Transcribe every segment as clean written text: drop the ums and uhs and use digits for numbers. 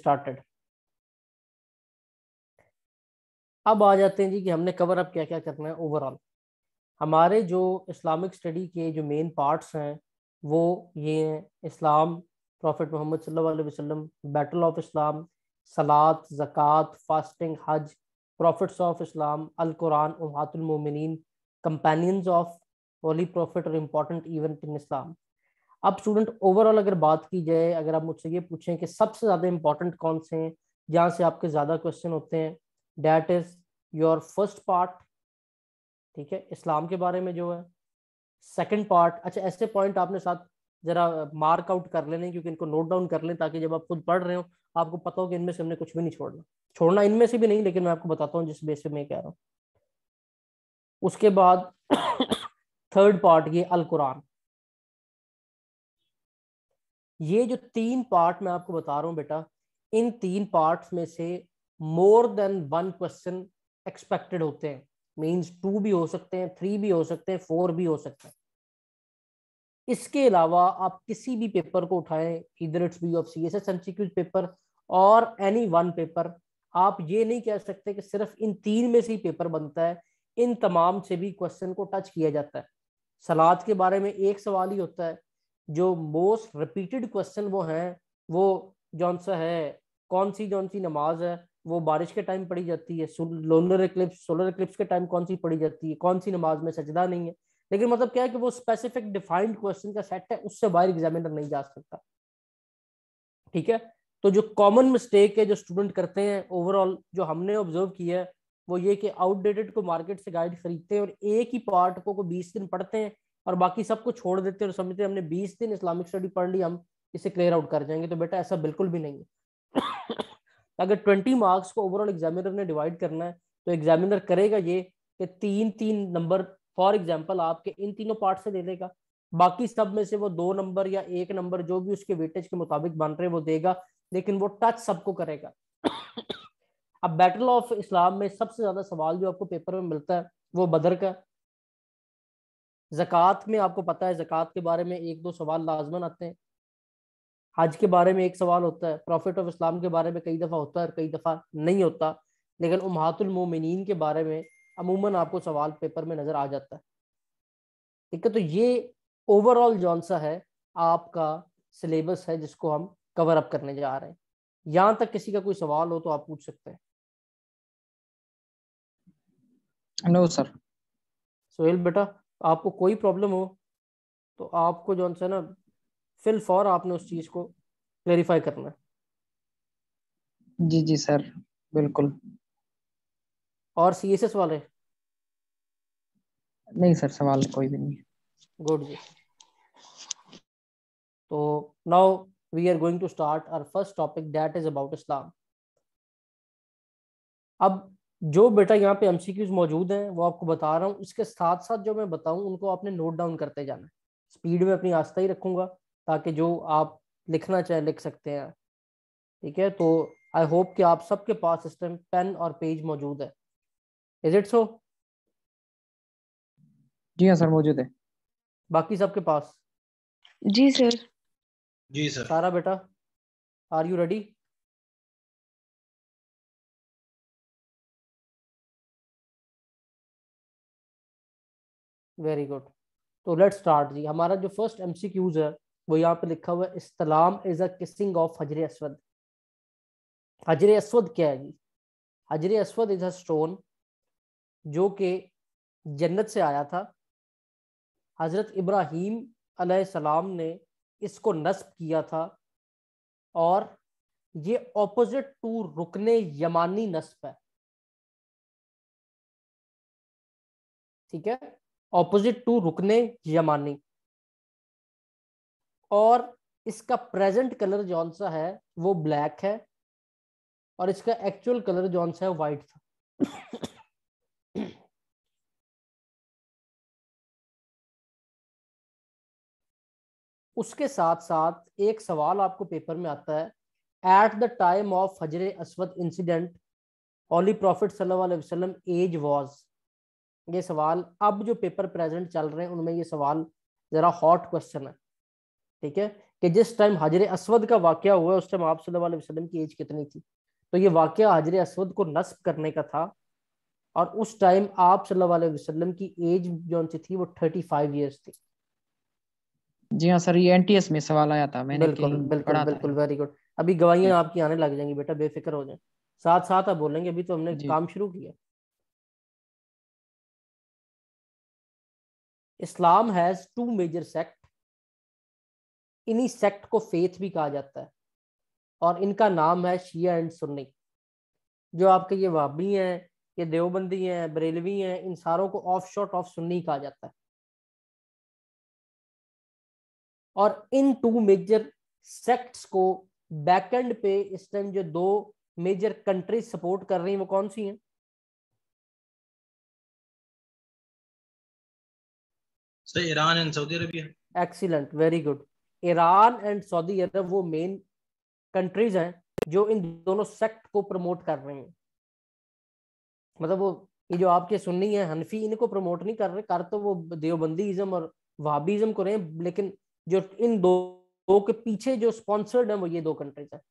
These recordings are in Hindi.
स्टार्टेड। अब आ जाते हैं जी कि हमने कवर अप क्या क्या करना है ओवरऑल। हमारे जो इस्लामिक स्टडी के जो मेन पार्ट्स हैं वो ये हैं: इस्लाम, प्रॉफिट मोहम्मद सल्लल्लाहु अलैहि वसल्लम, battle of Islam, Salat, Zakat, fasting, Hajj, prophets of Islam, Al Quran, Ummahatul Mumineen, companions of holy prophet और इम्पोर्टेंट इवेंट इन इस्लाम। अब स्टूडेंट ओवरऑल अगर बात की जाए, अगर आप मुझसे ये पूछें कि सबसे ज़्यादा इंपॉर्टेंट कौन से हैं, जहाँ से आपके ज़्यादा क्वेश्चन होते हैं, that is your first part, ठीक है, इस्लाम के बारे में जो है। सेकंड पार्ट, अच्छा ऐसे पॉइंट आपने साथ जरा मार्क आउट कर लेने, क्योंकि इनको नोट डाउन कर लें ताकि जब आप खुद पढ़ रहे हो आपको पता हो कि इनमें से हमने कुछ भी नहीं छोड़ना। छोड़ना इनमें से भी नहीं, लेकिन मैं आपको बताता हूँ जिस बेस पे मैं कह रहा हूँ। उसके बाद थर्ड पार्ट ये अल कुरान। ये जो तीन पार्ट मैं आपको बता रहा हूँ बेटा, इन तीन पार्ट्स में से more than one question expected होते हैं। मींस 2 भी हो सकते हैं, 3 भी हो सकते हैं, 4 भी हो सकते हैं। इसके अलावा आप किसी भी पेपर को उठाएं, इधर it's be of CSS MCQ paper और एनी वन पेपर, आप ये नहीं कह सकते कि सिर्फ इन तीन में से ही पेपर बनता है। इन तमाम से भी क्वेश्चन को टच किया जाता है। सलात के बारे में एक सवाल ही होता है। जो मोस्ट रिपीटेड क्वेश्चन वो हैं, वो जौन सा है, कौन सी नमाज है वो बारिश के टाइम पढ़ी जाती है, सोलर इक्लिप्स के टाइम कौन सी पढ़ी जाती है, कौन सी नमाज में सजदा नहीं है। लेकिन मतलब क्या है कि वो स्पेसिफिक डिफाइंड क्वेश्चन का सेट है, उससे बाहर एग्जामिनर नहीं जा सकता। ठीक है, तो जो कॉमन मिस्टेक है जो स्टूडेंट करते हैं ओवरऑल, जो हमने ऑब्जर्व किया है, वो ये कि आउटडेटेड को मार्केट से गाइड खरीदते हैं और एक ही पार्ट को 20 दिन पढ़ते हैं और बाकी सबको छोड़ देते हैं और समझते हैं हमने 20 दिन इस्लामिक स्टडी पढ़ ली, हम इसे क्लियर आउट कर जाएंगे। तो बेटा ऐसा बिल्कुल भी नहीं है। अगर 20 मार्क्स को ओवरऑल एग्जामिनर ने डिवाइड करना है तो एग्जामिनर करेगा ये कि 3-3 नंबर फॉर एग्जाम्पल आपके इन तीनों पार्ट से दे देगा, बाकी सब में से वो 2 नंबर या 1 नंबर जो भी उसके वेटेज के मुताबिक बन रहे वो देगा, लेकिन वो टच सबको करेगा। अब बैटल ऑफ इस्लाम में सबसे ज्यादा सवाल जो आपको पेपर में मिलता है वो बदर का। जक़ात में आपको पता है, जक़ात के बारे में 1-2 सवाल लाजमन आते हैं। हज के बारे में एक सवाल होता है, प्रॉफिट ऑफ इस्लाम के बारे में कई दफ़ा होता है और कई दफ़ा नहीं होता, लेकिन उम्महातुल मोमिनीन के बारे में अमूमन आपको सवाल पेपर में नज़र आ जाता है। ठीक है, तो ये ओवरऑल जौन सा है आपका सिलेबस है जिसको हम कवर अप करने जा रहे हैं। यहाँ तक किसी का कोई सवाल हो तो आप पूछ सकते हैं। No sir. सोहेल बेटा, आपको कोई प्रॉब्लम हो तो आपको जौन सा ना फिल फॉर आपने उस चीज़ को क्लेरिफाई करना है। जी जी सर, बिल्कुल। और CSS वाले? नहीं सर, सवाल कोई भी नहीं है। गुड जी। तो now we are going to start our first topic, that is about Islam. अब जो बेटा यहाँ पे MCQs मौजूद हैं वो आपको बता रहा हूँ, इसके साथ साथ जो मैं बताऊँ उनको आपने नोट डाउन करते जाना है। स्पीड में अपनी आस्था ही रखूंगा ताकि जो आप लिखना चाहे लिख सकते हैं। ठीक है, तो आई होप कि आप सबके पास इस टाइम पेन और पेज मौजूद है। Is it so? जी हाँ सर, मौजूद है। बाकी सबके पास? जी सर। जी सर। सारा बेटा, are you ready? Very good. तो लेट्स स्टार्ट जी। हमारा जो फर्स्ट MCQs है वो यहाँ पे लिखा हुआ है, Islam is a kissing of हजर अस्वद। हजर अस्वद क्या है जी? हजर अस्वद इज अ स्टोन जो कि जन्नत से आया था। हजरत इब्राहीम अलैहिस्सलाम ने इसको नस्ब किया था और ये ऑपोजिट टू रुकने यमानी नस्ब है। ठीक है, ऑपोजिट टू रुकने यमानी। और इसका प्रेजेंट कलर जौन सा है वो ब्लैक है और इसका एक्चुअल कलर जौन सा है व्हाइट था। उसके साथ साथ एक सवाल आपको पेपर में आता है, एट द टाइम ऑफ हजर अस्वद इंसिडेंट होली प्रॉफिट सल्लल्लाहु अलैहि वसल्लम एज वाज। ये सवाल अब जो पेपर प्रेजेंट चल रहे हैं उनमें ये सवाल जरा हॉट क्वेश्चन है। ठीक है, कि जिस टाइम हजर असवद का वाकया हुआ उस टाइम आप सल्लल्लाहु अलैहि वसल्लम की एज कितनी थी। तो ये वाकया हजर असवद को नस्ब करने का था, और उस टाइम आप सल्लल्लाहु अलैहि वसल्लम की एज जो सी थी वो 35 ईयर्स थी। जी हाँ सर, ये एनटीएस में सवाल आया था, मैंने बिल्कुल कहीं बिल्कुल पढ़ा था बिल्कुल, ये। Very good. अभी गवाहियां आपकी आने लग जाएंगी बेटा, बेफिक्र हो जाए। साथ साथ आप बोलेंगे, अभी तो हमने जी काम शुरू किया। इस्लाम हैज टू मेजर सेक्ट, इन्हीं सेक्ट को फेथ भी कहा जाता है, और इनका नाम है शिया एंड सुन्नी। जो आपके ये वहाबी हैं, ये देवबंदी हैं, बरेलवी हैं, इन सारों को ऑफ शॉर्ट ऑफ सुन्नी कहा जाता है। और इन टू मेजर सेक्ट्स को बैकएंड पे इस टाइम जो दो मेजर कंट्रीज सपोर्ट कर रही हैं वो कौन सी हैं? Sir Iran and Saudi Arabia. Excellent, very good. Iran and Saudi Arab वो मेन कंट्रीज हैं जो इन दोनों सेक्ट को प्रमोट कर रही हैं। मतलब वो ये जो आपके सुन्नी है हनफी, इनको प्रमोट नहीं कर रहे, कर तो वो देवबंदीइज्म और वहाबीज्म को रहे हैं, लेकिन जो इन दो के पीछे जो स्पॉन्सर्ड है वो ये दो कंट्रीज हैं।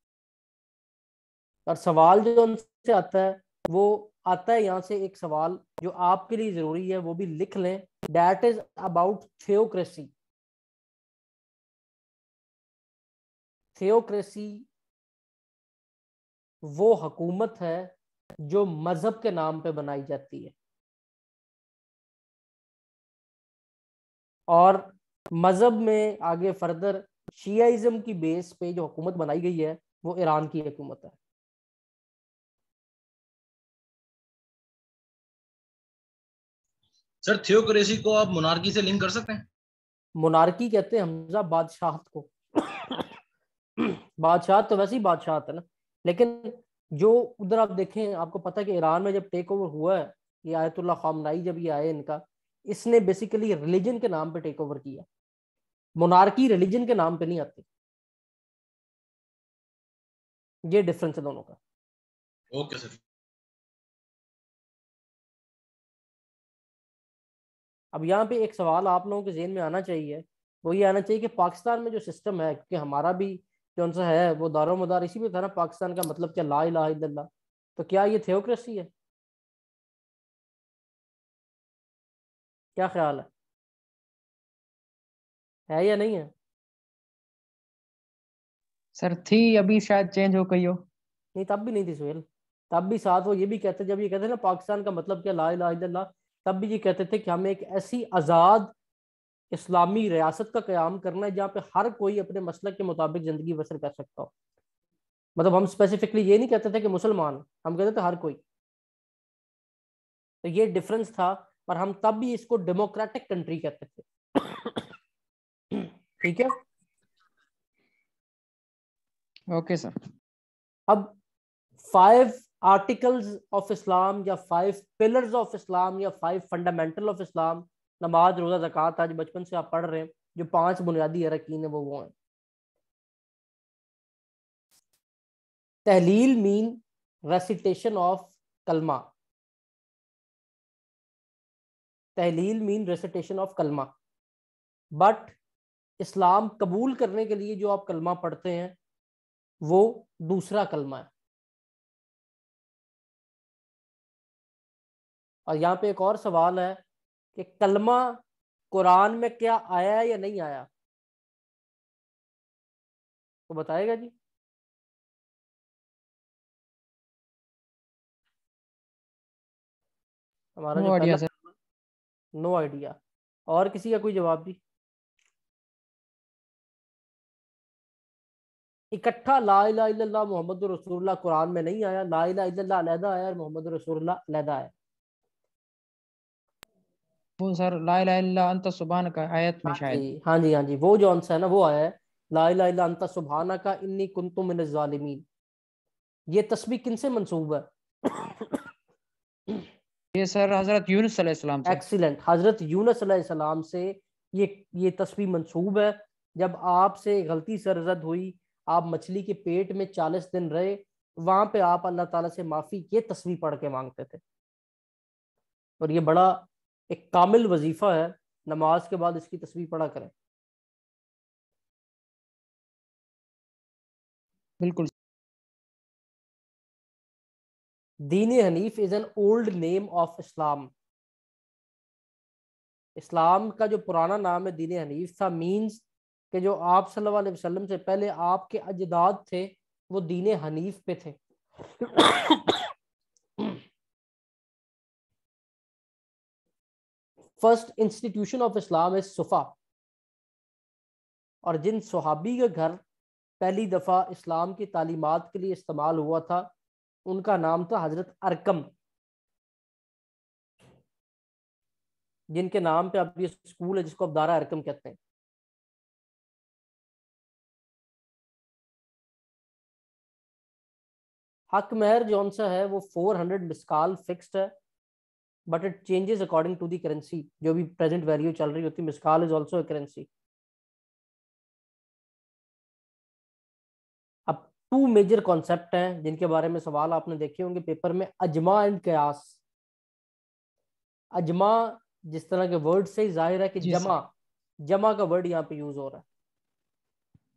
और सवाल जो उनसे आता है वो आता है यहाँ से, एक सवाल जो आपके लिए जरूरी है वो भी लिख लें, that is about theocracy. Theocracy वो हुकूमत है जो मजहब के नाम पे बनाई जाती है, और मजहब में आगे फर्दर शियाइज्म की बेस पे जो हुकूमत बनाई गई है वो ईरान की हुकूमत है। सर थियोक्रेसी को आप मोनार्की से लिंक कर सकते हैं? मोनार्की कहते हैं हमजा बादशाहत को। बादशाह तो वैसे ही बादशाह है ना, लेकिन जो उधर आप देखें, आपको पता है कि ईरान में जब टेक ओवर हुआ है, ये आयतुल्लाह खामनाई जब ये आए इनका, इसने बेसिकली रिलीजन के नाम पे टेक ओवर किया। मोनार्की रिलीजन के नाम पे नहीं आती, ये डिफरेंस है दोनों का। Okay sir. अब यहाँ पे एक सवाल आप लोगों के जेहन में आना चाहिए, वो ये आना चाहिए कि पाकिस्तान में जो सिस्टम है, क्योंकि हमारा भी कौन सा है वो दारो मदार इसी पे था ना, पाकिस्तान का मतलब क्या, ला इलाहा इल्लल्लाह। तो क्या ये थियोक्रेसी क्या ख्याल है या नहीं है? सर थी, अभी शायद चेंज हो गई हो। नहीं, तब भी नहीं थी सुहेल। तब भी साथ वो ये भी कहते, जब ये कहते ना पाकिस्तान का मतलब क्या, ला इलाहा इल्लल्लाह, तब भी ये कहते थे कि हमें एक ऐसी आज़ाद इस्लामी रियासत का क्याम करना है जहाँ पे हर कोई अपने मसलक के मुताबिक जिंदगी बसर कर सकता हो। मतलब हम स्पेसिफिकली ये नहीं कहते थे कि मुसलमान, हम कहते थे हर कोई। तो ये डिफरेंस था, पर हम तब भी इसको डेमोक्रेटिक कंट्री कहते थे। ठीक है। Okay sir. अब 5 आर्टिकल्स ऑफ इस्लाम या 5 पिलर्स ऑफ इस्लाम या 5 फंडामेंटल ऑफ इस्लाम, नमाज रोजा ज़कात, आज बचपन से आप पढ़ रहे हैं, जो 5 बुनियादी अरकान है वो हैं। तहलील मीन रेसिटेशन ऑफ कलमा, तहलील मीन रेसिटेशन ऑफ कलमा। बट इस्लाम कबूल करने के लिए जो आप कलमा पढ़ते हैं वो दूसरा कलमा है। और यहाँ पे एक और सवाल है कि कलमा कुरान में क्या आया है या नहीं आया, तो बताएगा जी। हमारा नो जो आइडिया पहला, सर। No idea. और किसी का कोई जवाब भी? इकट्ठा ला इलाहा इल्लल्लाह मोहम्मद रसूलुल्लाह कुरान में नहीं आया, ला इलाहा इल्लल्लाह अलहदा आया और मोहम्मद रसूलुल्लाह अलहदा आया। वो सर ला इलाहा इल्ला अंत सुभान का आयत में हाँ शायद। जी हाँ जी हाँ जी, वो जो आंसर है ना वो आया है, ला इलाहा इल्ला अंता सुब्हानका इन्नी कुन्तु मिनज़ ज़ालिमीन। ये तस्बीह किनसे मंसूब है? ये सर हजरत यूनुस अलैहिस्सलाम से। एक्सीलेंट, हजरत यूनुस अलैहिस्सलाम से ये तस्बीह मंसूब है। जब आपसे गलती सरजद हुई, आप मछली के पेट में 40 दिन रहे, वहां पे आप अल्लाह ताला से माफी ये तस्बीह पढ़ के मांगते थे। और ये बड़ा एक कामिल वजीफा है, नमाज के बाद इसकी तस्बीह पढ़ा करें। बिल्कुल। Deen Hanif is an old name of Islam. Islam का जो पुराना नाम है दीन हनीफ था, मींस कि जो आप सल्लल्लाहु अलैहि वसल्लम से पहले आपके अजदाद थे वो दीन हनीफ पे थे। First institution of Islam is सुफा, और जिन सुहाबी का घर पहली दफा इस्लाम की तालीमात के लिए इस्तेमाल हुआ था उनका नाम था हजरत अरकम, जिनके नाम पे अब ये स्कूल है जिसको अब दारा अरकम कहते हैं। हक महर जौन सा है वो 400 मिसकाल फिक्स्ड है, but it changes according to the currency. जो भी प्रेजेंट वैल्यू चल रही होती है, मिसकाल इज ऑल्सो अ करेंसी। अब टू मेजर कॉन्सेप्ट हैं जिनके बारे में सवाल आपने देखे होंगे पेपर में, अजमा एंड कयास। अजमा जिस तरह के वर्ड से ही जाहिर है कि जी जमा, सर। जमा का वर्ड यहाँ पे यूज हो रहा है,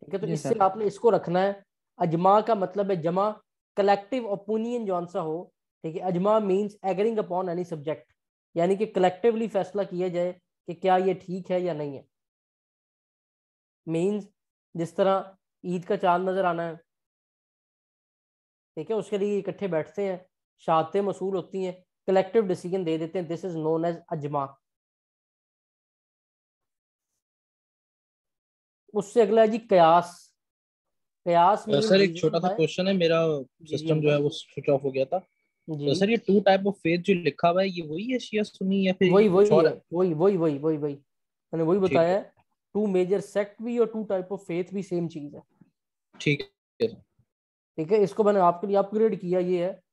ठीक है। तो जी इससे सर। आपने इसको रखना है। अजमा का मतलब है जमा, कलेक्टिव ओपिनियन जौन सा हो, ठीक है। Ijma means agreeing upon any subject, यानी कि कलेक्टिवली फैसला किया जाए कि क्या ये ठीक है या नहीं है। मींस जिस तरह ईद का चांद नजर आना है, ठीक है, उसके लिए इकट्ठे बैठते हैं, शहादतें मसूल होती हैं, कलेक्टिव डिसीजन दे देते हैं, दिस इज नोन एज अजमा। उससे अगला है जी कयास। कयास मीन सर एक रीजनिंग छोटा सा बाय। क्वेश्चन है मेरा, जी जी सिस्टम जो है अंकल। वो स्विच ऑफ हो गया था। जी तो सर ये टू टाइप ऑफ फेथ जो लिखा हुआ है ये वही है शिया सुन्नी या फिर ये वही कुछ वही और है, है? वही मैंने वही ठीक बताया है। है। टू मेजर सेक्ट भी और टू टाइप ऑफ फेथ भी सेम चीज है, ठीक है सर। ठीक है। इसको मैंने आपके लिए अपग्रेड किया, ये है।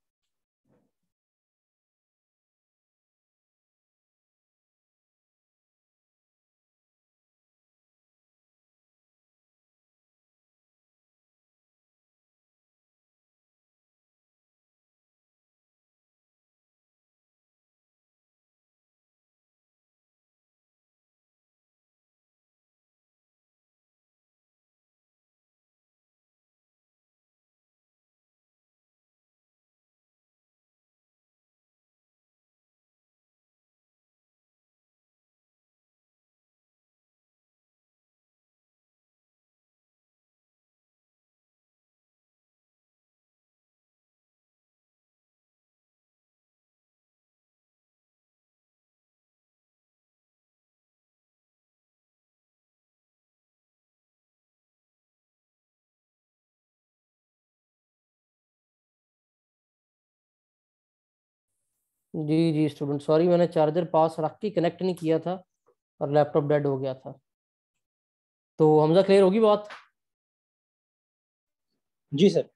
जी जी स्टूडेंट, सॉरी मैंने चार्जर पास रख के कनेक्ट नहीं किया था और लैपटॉप डेड हो गया था। तो हमजा क्लियर होगी बात? जी सर।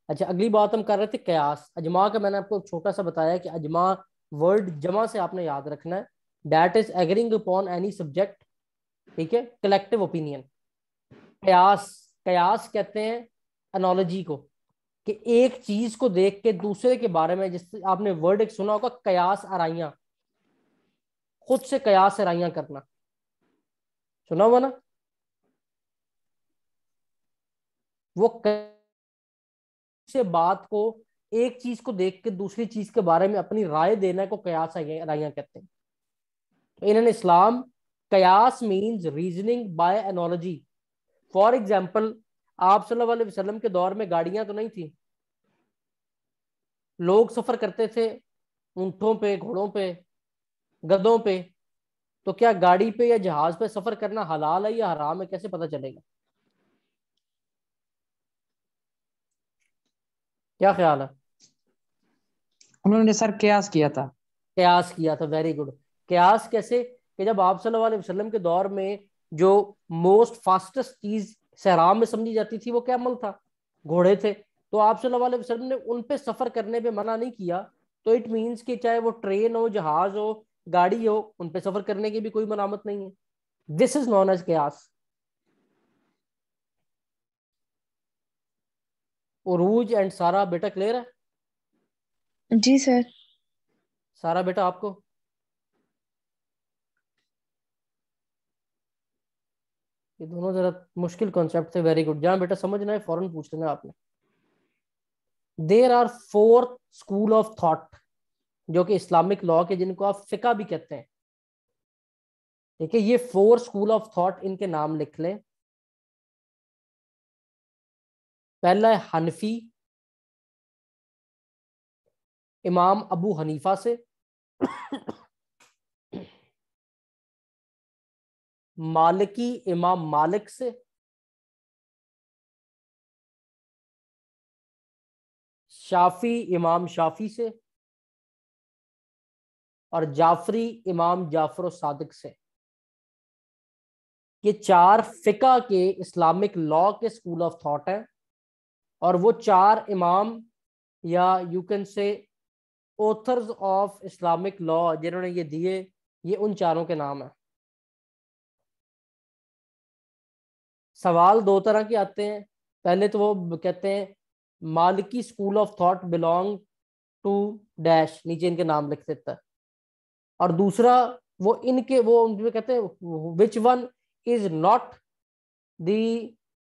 अच्छा, अगली बात हम कर रहे थे कयास। अजमा का मैंने आपको छोटा सा बताया कि अजमा वर्ड जमा से आपने याद रखना है, that is agreeing upon any subject, ठीक है, कलेक्टिव ओपिनियन। कयास, कयास कहते हैं एनोलॉजी को, कि एक चीज को देख के दूसरे के बारे में, जिससे आपने वर्ड एक सुना होगा कयास आराइयां, खुद से कयास आराइयां करना, सुना हुआ ना? वो से बात को, एक चीज को देख के दूसरी चीज के बारे में अपनी राय देना को कयास आराइयां कहते हैं। तो इन्होंने इस्लाम, कयास means reasoning bye analogy. For example, आप सल्लल्लाहु अलैहि वसल्लम के दौर में गाड़ियां तो नहीं थी, लोग सफर करते थे ऊंटों पे, घोड़ों पे, गधों पे। तो क्या गाड़ी पे या जहाज पे सफर करना हलाल है या हराम है, कैसे पता चलेगा? क्या ख्याल है? उन्होंने सर कयास किया था। कयास किया था, वेरी गुड। कयास कैसे? कि जब आप सल्लल्लाहु अलैहि वसल्लम के दौर में जो मोस्ट फास्टेस्ट चीज सहरा में समझी जाती थी वो कैमल था, घोड़े थे। तो आप सल्लल्लाहु अलैहि वसल्लम ने उन पे सफर करने पे मना नहीं किया। तो इट मीन्स कि चाहे वो ट्रेन हो, जहाज हो, गाड़ी हो, उन पे सफर करने की भी कोई मनामत नहीं है। दिस इज नॉन एज कयास। उरूज एंड सारा बेटा क्लियर है? जी सर। सारा बेटा आपको? ये दोनों जरा मुश्किल कॉन्सेप्ट थे। Very good. जहाँ बेटा समझना है फौरन पूछ लेना आपने। There are 4 school of thought जो कि इस्लामिक लॉ के, जिनको आप फिका भी कहते हैं। ठीक है, ये 4 स्कूल ऑफ थॉट, इनके नाम लिख लें। पहला है हनफी, इमाम अबू हनीफा से। मालिकी, इमाम मालिक से। शाफी, इमाम शाफी से। और जाफरी, इमाम जाफर सादिक से। ये 4 फिका के इस्लामिक लॉ के स्कूल ऑफ थॉट हैं। और वो 4 इमाम, या you can say authors of Islamic law जिन्होंने ये दिए, ये उन चारों के नाम है। सवाल 2 तरह के आते हैं। पहले तो वो कहते हैं Maliki school of thought belong to dash, नीचे इनके नाम लिख देता है। और दूसरा वो इनके, वो उनमें कहते हैं which one is not the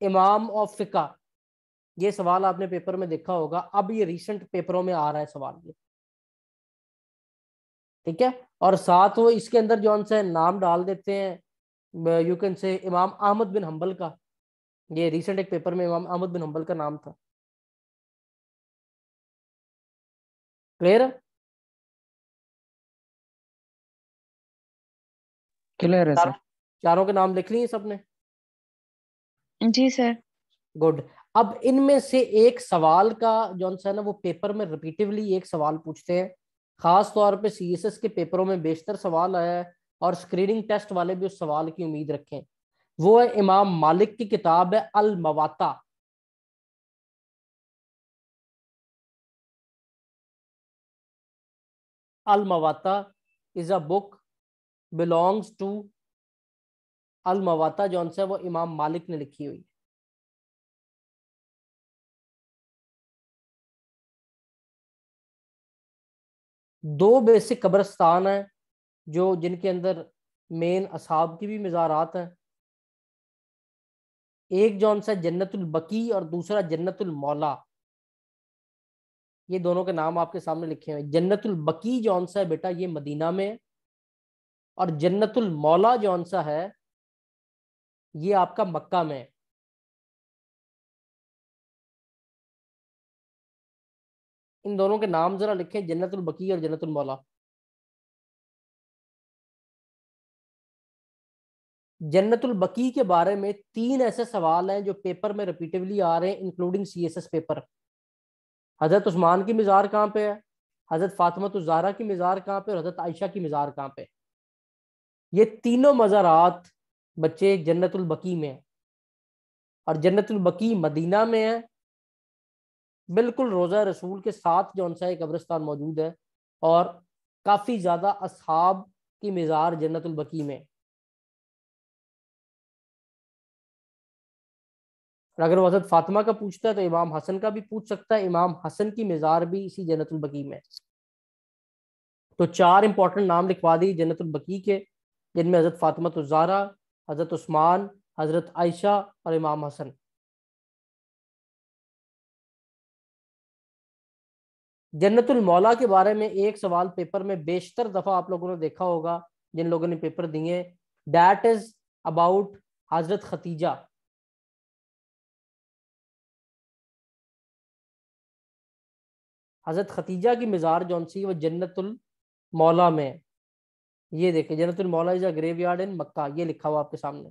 इमाम ऑफ फिका। ये सवाल आपने पेपर में देखा होगा, अब ये रिसेंट पेपरों में आ रहा है सवाल ये। ठीक है, और साथ वो इसके अंदर जो सा नाम डाल देते हैं, यू कैन से इमाम अहमद बिन हंबल का। ये रिसेंट एक पेपर में इमाम अहमद बिन हंबल का नाम था। क्लियर? क्लियर है सर। चारों के नाम लिख लिए सबने? जी सर। गुड। अब इनमें से एक सवाल का जो सा है ना, वो पेपर में रिपीटिवली एक सवाल पूछते हैं। खास तौर पे सीएसएस के पेपरों में बेशतर सवाल आया है, और स्क्रीनिंग टेस्ट वाले भी उस सवाल की उम्मीद रखें। वो है इमाम मालिक की किताब है Al Muwatta. Al Muwatta is a book belongs to, Al Muwatta जो है वो इमाम मालिक ने लिखी हुई। दो बेसिक कब्रिस्तान है जो, जिनके अंदर मेन असहाब की भी मज़ारात हैं। एक जौन सा जन्नतुल बकी और दूसरा जन्नतुल मौला। ये दोनों के नाम आपके सामने लिखे हुए हैं। जन्नतुल बकी जौन सा है बेटा, ये मदीना में है। और जन्नतुल मौला जौन सा है, ये आपका मक्का में है। इन दोनों के नाम जरा लिखें, जन्नतुल बकी और जन्नतुल मौला। जन्नतुल बकी के बारे में 3 ऐसे सवाल हैं जो पेपर में रिपीटिवली आ रहे हैं, इंक्लूडिंग सीएसएस पेपर। हजरत उस्मान की मज़ार कहाँ पे है, हजरत फातिमा ज़हरा की मज़ार कहाँ पे, और हजरत आयशा की मज़ार कहाँ पे। ये तीनों मज़ारात बच्चे जन्नतुल बकी में है। और जन्नतुल बकी मदीना में है, बिल्कुल रोज़ा रसूल के साथ जो सा कब्रिस्तान मौजूद है। और काफ़ी ज़्यादा असहाब की मज़ार जन्नतुल बकी में। और अगर वो हजरत फातिमा का पूछता है तो इमाम हसन का भी पूछ सकता है। इमाम हसन की मज़ार भी इसी जन्नतुल बकी में। तो 4 इंपॉर्टेंट नाम लिखवा दी जन्नतुल बकी के, जिनमें हजरत फातिमा ज़हरा, हजरत उस्मान, हजरत आयशा और इमाम हसन। जन्नतुल मौला के बारे में एक सवाल पेपर में बेशतर दफा आप लोगों ने देखा होगा, जिन लोगों ने पेपर दिए। That is about Hazrat Khadija. Hazrat Khadija की मज़ार जौन सी वो जन्नतुल मौला में है। ये देखिए, जन्नतुल मौला इज अ ग्रेवयार्ड इन मक्का, ये लिखा हुआ आपके सामने।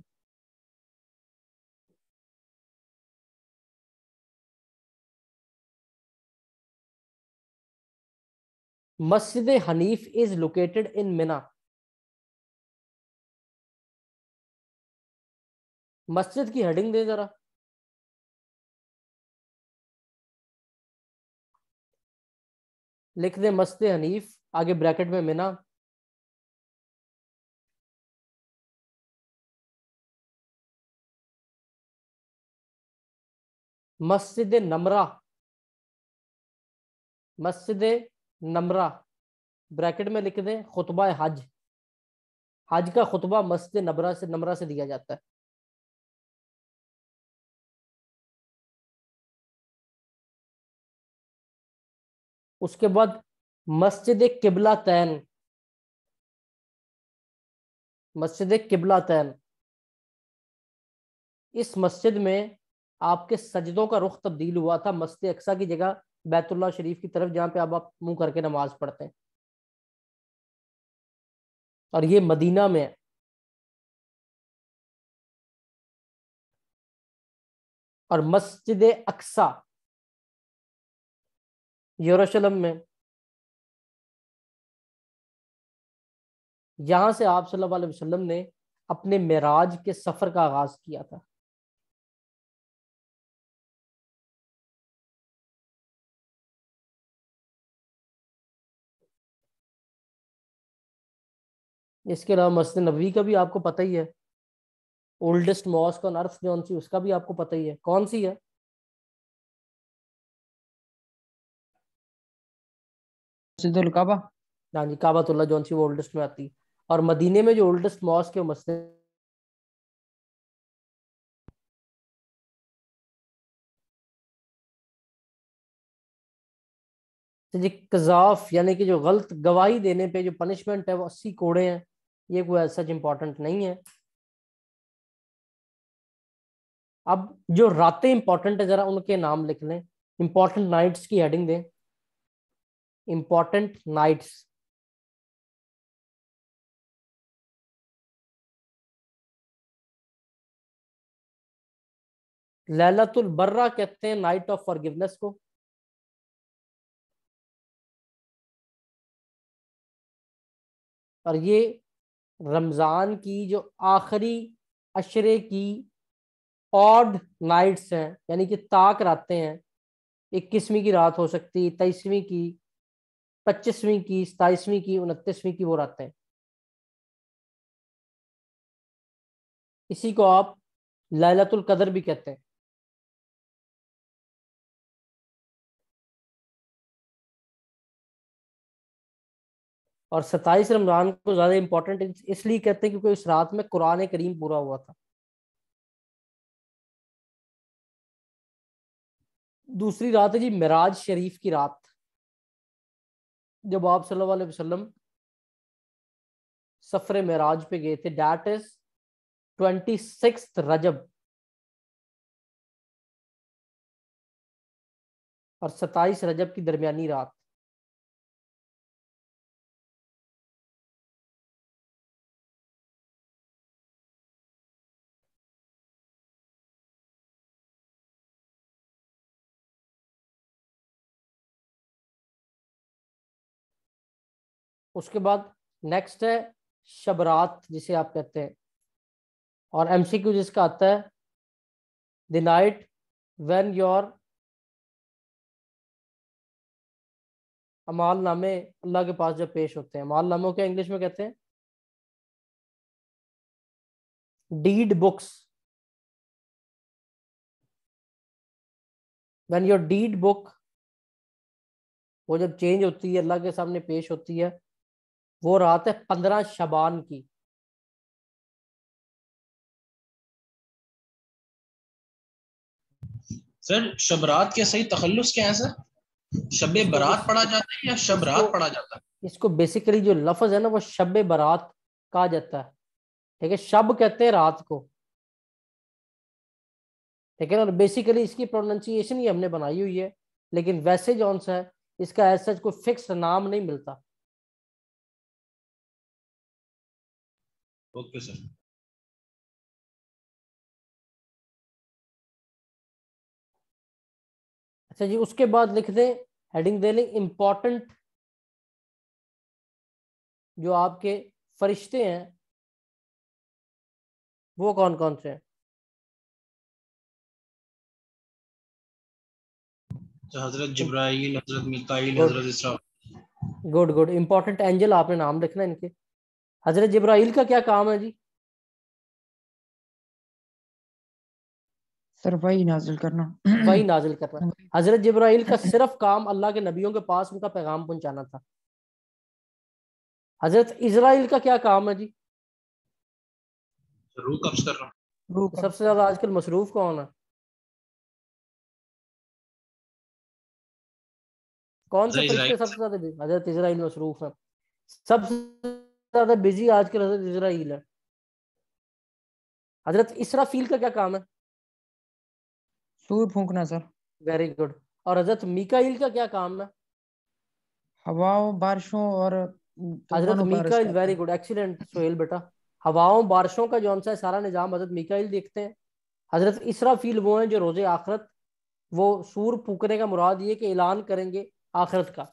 मस्जिद हनीफ इज लोकेटेड इन मिना। मस्जिद की हेडिंग दे जरा। लिख दे मस्जिद हनीफ, आगे ब्रैकेट में मिना। मस्जिद नमरा, मस्जिद नमरा ब्रैकेट में लिख दें खुतबा हज। हज का खुतबा मस्जिद नमरा से दिया जाता है। उसके बाद मस्जिद किबला तैन, मस्जिद किबला तैन, इस मस्जिद में आपके सजदों का रुख तब्दील हुआ था मस्जिद अक्सा की जगह बैतुल्लाह शरीफ की तरफ, जहां पे अब आप मुंह करके नमाज पढ़ते हैं, और ये मदीना में है। और मस्जिद अक्सा यरूशलेम में, यहां से आप सल्लल्लाहु अलैहि वसल्लम ने अपने मेराज के सफर का आगाज किया था। इसके अलावा मस्जिद नबवी का भी आपको पता ही है, ओल्डेस्ट मॉस्क ऑन अर्थ जो सी, उसका भी आपको पता ही है, कौन सी है? मस्जिदुल काबा। हाँ जी, काबातुल्लाह जो सी वो ओल्डेस्ट में आती है। और मदीने में जो ओल्डेस्ट मॉस्क है वो मस्जिद जी कजाफ, यानी कि जो गलत गवाही देने पे जो पनिशमेंट है वो 80 कोड़े हैं। ये कोई सच इंपॉर्टेंट नहीं है। अब जो रातें इंपॉर्टेंट है जरा उनके नाम लिख लें, इंपॉर्टेंट नाइट्स की हेडिंग दें, इंपॉर्टेंट नाइट्स। लैलतुल बर्रा कहते हैं नाइट ऑफ फॉरगिवनेस को। और ये रमजान की जो आखिरी अशरे की ऑड नाइट्स हैं, यानी कि ताक रातें हैं। 21वीं की रात हो सकती, 23वीं की, 25वीं की, 27वीं की, 29वीं की वो रातें, इसी को आप लैलतुल कदर भी कहते हैं। और 27 रमजान को ज्यादा इंपॉर्टेंट इसलिए कहते हैं क्योंकि इस रात में कुरान करीम पूरा हुआ था। दूसरी रात है जी मिराज शरीफ की रात, जब आप सल्लल्लाहु अलैहि वसल्लम सफरे मिराज पे गए थे। दैट इज 26 रजब। और 27 रजब की दरमियानी रात। उसके बाद नेक्स्ट है शबरात, जिसे आप कहते हैं। और एमसीक्यू जिसका आता है, द नाइट व्हेन योर अमाल नामे अल्लाह के पास जब पेश होते हैं। अमाल नामों के इंग्लिश में कहते हैं deed books. When your deed book वो जब चेंज होती है, अल्लाह के सामने पेश होती है, वो रात है 15 शबान की। सर शबरात के सही तखल्लुस क्या है सर? शब्बे बारात पढ़ा जाता है या शब रात पढ़ा जाता है? इसको बेसिकली जो लफ्ज है ना वो शब्बे बारात कहा जाता है। ठीक है, शब कहते हैं रात को, ठीक है। और बेसिकली इसकी प्रोनाउंसिएशन ही हमने बनाई हुई है, लेकिन वैसे जौन सा है इसका ऐसा कोई फिक्स नाम नहीं मिलता। Okay sir. अच्छा जी, उसके बाद लिख दें, हेडिंग दे लें इंपॉर्टेंट जो आपके फरिश्ते हैं वो कौन कौन से हैं। हजरत जिब्राइल, हजरत मिकाइल, गुड हजरत इसरा। गुड गुड, इंपॉर्टेंट एंजल आपने नाम लिखना है इनके। हजरत जिब्राइल का क्या काम है जी? सर वही नाजिल करना। वही नाजिल करना। हजरत जिब्राइल का सिर्फ काम अल्लाह के नबियों के पास उनका पैगाम पहुंचाना था। हजरत इजराइल का क्या काम है जी? रूह कब्ज कर रहा हूँ। रूह तो का सबसे ज्यादा आजकल मसरूफ कौन है? कौन से हजरत फरिश्ते इजराइल। सबसे ज्यादा बिजी? हजरत इजराइल मसरूफ है। सबसे ज्यादा बिजी आजकल हजरत इजराइल है। हजरत इसराफील का क्या काम है? सूर फूंकना सर। Very good. और हजरत मीकाइल का क्या काम है? हवाओं बारिशों और हजरत तूफानों पर मीकाइल, इसका वेरी गुड, एक्सीलेंट सोहेल बेटा। हवाओं बारिशों का जो सा है सारा निजाम हजरत मीकाइल देखते हैं। हजरत इसराफील वो हैं जो रोजे आखिरत, वो सूर फूकने का मुराद ये कि ऐलान करेंगे आखिरत का।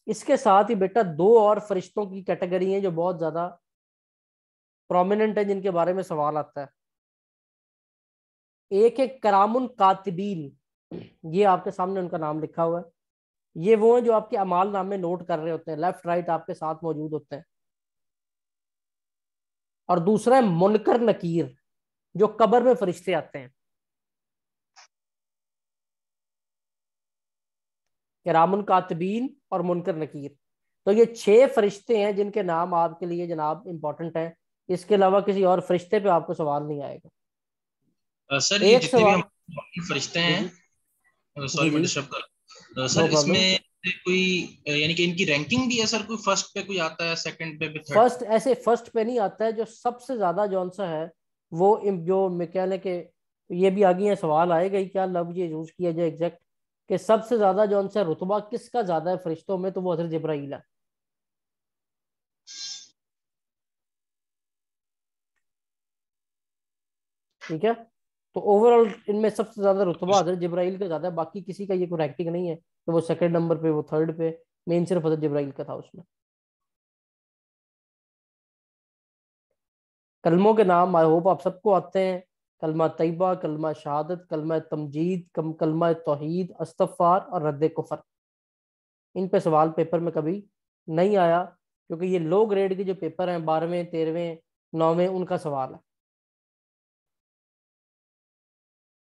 इसके साथ ही बेटा दो और फरिश्तों की कैटेगरी है जो बहुत ज्यादा प्रोमिनेंट है, जिनके बारे में सवाल आता है। एक है करामुन कातिबीन, ये आपके सामने उनका नाम लिखा हुआ है। ये वो है जो आपके अमाल नामे नोट कर रहे होते हैं, लेफ्ट राइट आपके साथ मौजूद होते हैं। और दूसरा है मुनकर नकीर, जो कब्र में फरिश्ते आते हैं। किरामुन कातिबीन और मुनकर नकीर, तो ये 6 फरिश्ते हैं जिनके नाम आपके लिए जनाब इंपॉर्टेंट है। इसके अलावा किसी और फरिश्ते पे आपको सवाल नहीं आएगा। सर ये एक जितने भी सवाल। हम फरिश्ते जी हैं, जी। सॉरी जी मैं जी। डिस्टर्ब कर नो सर, प्रॉब्लम। इसमें कोई यानी कि इनकी रैंकिंग भी है सर? कोई फर्स्ट पे कोई आता है, सेकंड पे थर्ड? फर्स्ट ऐसे फर्स्ट पे नहीं आता है, जो सबसे ज्यादा जौन सा है वो जो मैकेनिक के, ये भी आगे है सवाल आएगा ही, क्या लफ्ज ये यूज किया जाए एग्जैक्ट, कि सबसे ज्यादा जौन सा रुतबा किसका ज्यादा है फरिश्तों में, तो वो हजरत जिब्राइल है। ठीक है। तो ओवरऑल इनमें सबसे ज्यादा रुतबा हजरत जिब्राइल का ज्यादा है, बाकी किसी का ये कोई रैंकिंग नहीं है कि वो सेकंड नंबर पे, वो थर्ड पे। मेन सिर्फ हजरत जिब्राइल का था उसमें। कलमों के नाम आई होप आप सबको आते हैं। कलमा तैयबा, कलमा शहादत, कलमा तमजीद, कलमा तौहीद, अस्तगफार और रद्द कुफर। इन पे सवाल पेपर में कभी नहीं आया, क्योंकि ये लो ग्रेड के जो पेपर हैं 12वें 13वें 9वें, उनका सवाल है।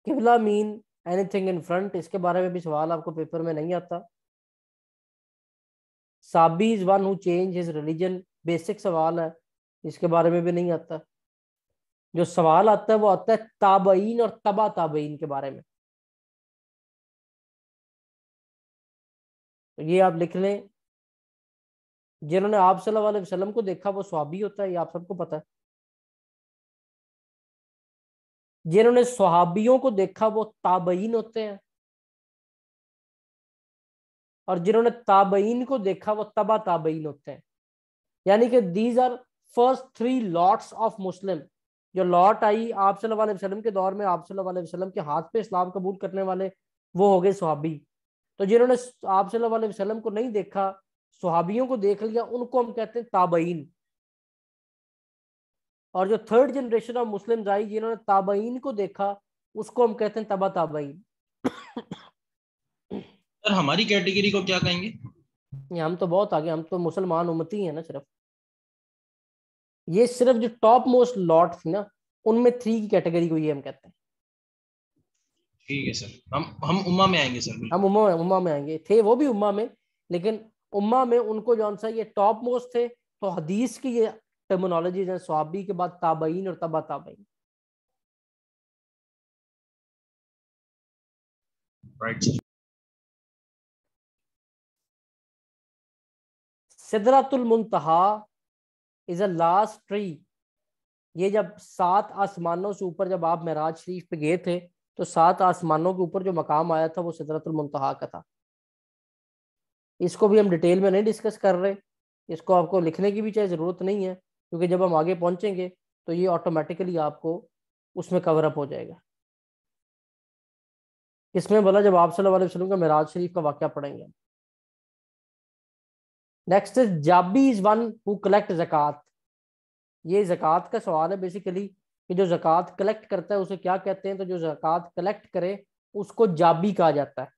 किबला मीन एनीथिंग इन फ्रंट, इसके बारे में भी सवाल आपको पेपर में नहीं आता। Sabi is one who change his religion, basic सवाल है, इसके बारे में भी नहीं आता। जो सवाल आता है वो आता है ताबईन और तबा ताबईन के बारे में। तो ये आप लिख लें, जिन्होंने आप सल्लल्लाहु अलैहि वसल्लम को देखा वो सहाबी होता है, ये आप सबको पता है। जिन्होंने सहाबियों को देखा वो ताबईन होते हैं, और जिन्होंने ताबईन को देखा वो तबा ताबईन होते हैं। यानी कि these are first 3 lots of Muslim. जो लॉट आई आप सल्लल्लाहु अलैहि वसल्लम के दौर में, आप सल्लल्लाहु अलैहि वसल्लम के हाथ पे इस्लाम कबूल करने वाले, वो हो गए सहाबी। तो जिन्होंने आप सल्लल्लाहु अलैहि वसल्लम को नहीं देखा, सहाबियों को देख लिया, उनको हम कहते हैं ताबईन। और जो थर्ड जनरेशन ऑफ मुस्लिम आई जिन्होंने ताबईन को देखा, उसको हम कहते हैं तबा ताबईन। सर हमारी कैटेगरी को क्या कहेंगे? ये हम तो बहुत आगे, हम तो मुसलमान उम्मती हैं ना सिर्फ। ये सिर्फ जो टॉप मोस्ट लॉट थी ना, उनमें 3 की कैटेगरी को ये हम कहते हैं। ठीक है सर, हम उम्मा में आएंगे सर, हम बिल्कुल। उम्मा में आएंगे, थे वो भी उम्मा में, लेकिन उम्मा में उनको जौन सा ये टॉप मोस्ट थे, तो हदीस की ये टर्मिनोलॉजी है, सहाबी के बाद ताबईन और तबा ताबईन। Right sir. Sidratul Muntaha is a last tree. ये जब 7 आसमानों से ऊपर, जब आप मेराज शरीफ पे गए थे, तो 7 आसमानों के ऊपर जो मकाम आया था वो सिदरतुल मुंतहा का था। इसको भी हम डिटेल में नहीं डिस्कस कर रहे, इसको आपको लिखने की भी चाहे ज़रूरत नहीं है, क्योंकि जब हम आगे पहुंचेंगे तो ये ऑटोमेटिकली आपको उसमें कवर अप हो जाएगा। इसमें बोला जब आप सल्लल्लाहु अलैहि वसल्लम का मेराज शरीफ का वाक़या पढ़ेंगे। Next is Jabi is one who collect Zakat. ये ज़कात का सवाल है बेसिकली, कि जो ज़कात कलेक्ट करता है उसे क्या कहते हैं। तो जो ज़कात कलेक्ट करे उसको जाबी कहा जाता है।